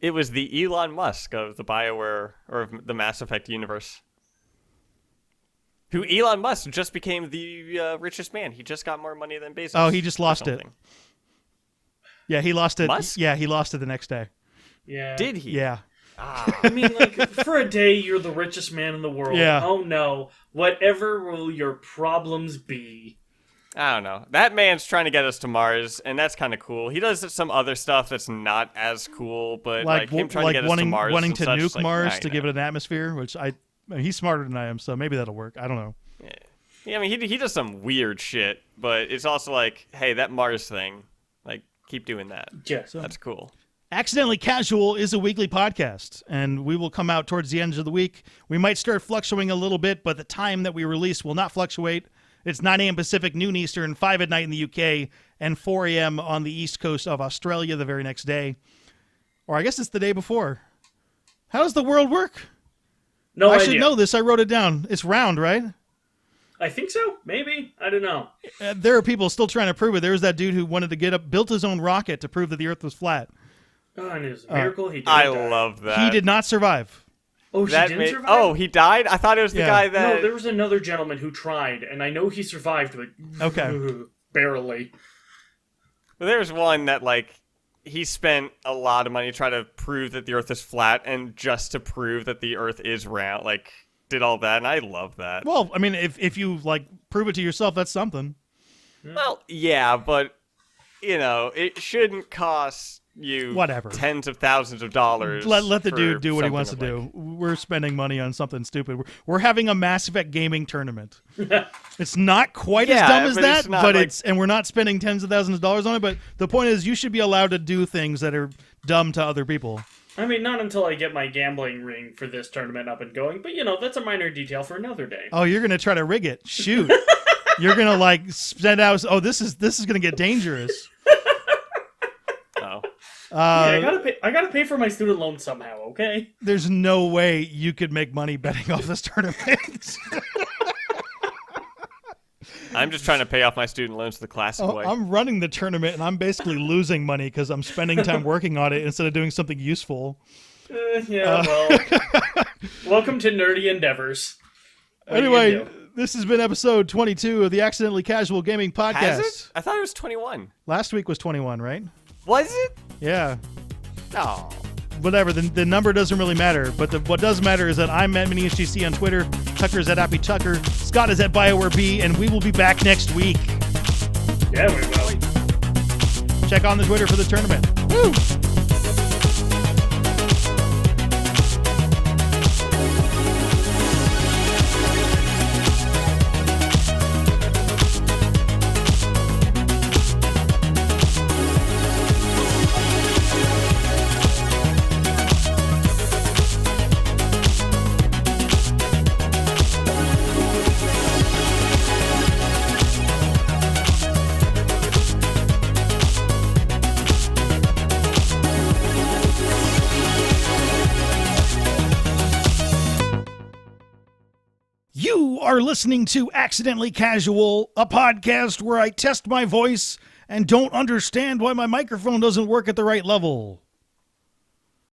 It was the Elon Musk of the Bioware or of the Mass Effect universe. Who Elon Musk just became the richest man. He just got more money than Bezos. Oh, he just lost it. Yeah, he lost it. Musk? Yeah, he lost it the next day. Yeah. Did he? Yeah. I mean, like, for a day, you're the richest man in the world. Yeah. Oh no. Whatever will your problems be? I don't know. That man's trying to get us to Mars, and that's kind of cool. He does some other stuff that's not as cool, but like him trying to get us to Mars, wanting to such, nuke like, Mars to give it an atmosphere, which he's smarter than I am, so maybe that'll work. I don't know. Yeah, I mean, he does some weird shit, but it's also like, hey, that Mars thing, like, keep doing that. Yeah, that's cool. Accidentally Casual is a weekly podcast, and we will come out towards the end of the week. We might start fluctuating a little bit, but the time that we release will not fluctuate. It's 9 a.m. Pacific, noon Eastern, 5 at night in the UK, and 4 a.m. on the east coast of Australia the very next day. Or I guess it's the day before. How does the world work? No idea. I should know this. I wrote it down. It's round, right? I think so. Maybe. I don't know. There are people still trying to prove it. There was that dude who wanted to built his own rocket to prove that the Earth was flat. Oh, and it was a miracle. He did. I love that. He did not survive. Oh, survive? Oh, he died? I thought it was the guy that... No, there was another gentleman who tried, and I know he survived, but... Okay. Barely. Well, there's one that, like, he spent a lot of money trying to prove that the Earth is flat, and just to prove that the Earth is round, like, did all that, and I love that. Well, I mean, if you, like, prove it to yourself, that's something. Well, yeah, but, you know, it shouldn't cost... you whatever tens of thousands of dollars. Let the dude do what he wants to do. We're spending money on something stupid. We're having a Mass Effect gaming tournament. It's not quite as dumb as that, but like... and we're not spending tens of thousands of dollars on it. But the point is, you should be allowed to do things that are dumb to other people. I mean, not until I get my gambling ring for this tournament up and going. But you know, that's a minor detail for another day. Oh, you're gonna try to rig it? Shoot! You're gonna like send out. Oh, this is gonna get dangerous. I gotta pay for my student loan somehow. Okay. There's no way you could make money betting off this tournament. I'm just trying to pay off my student loans the classic way. I'm running the tournament, and I'm basically losing money because I'm spending time working on it instead of doing something useful. Well, welcome to nerdy endeavors. Anyway, this has been episode 22 of the Accidentally Casual Gaming Podcast. Has it? I thought it was 21. Last week was 21, right? Was it? Yeah. No. Whatever, the number doesn't really matter, but what does matter is that I'm at MiniusGC on Twitter, Tucker's at Appy Tucker, Scott is at Bioware B, and we will be back next week. Yeah, we will. Check on the Twitter for the tournament. Woo! You are listening to Accidentally Casual, a podcast where I test my voice and don't understand why my microphone doesn't work at the right level.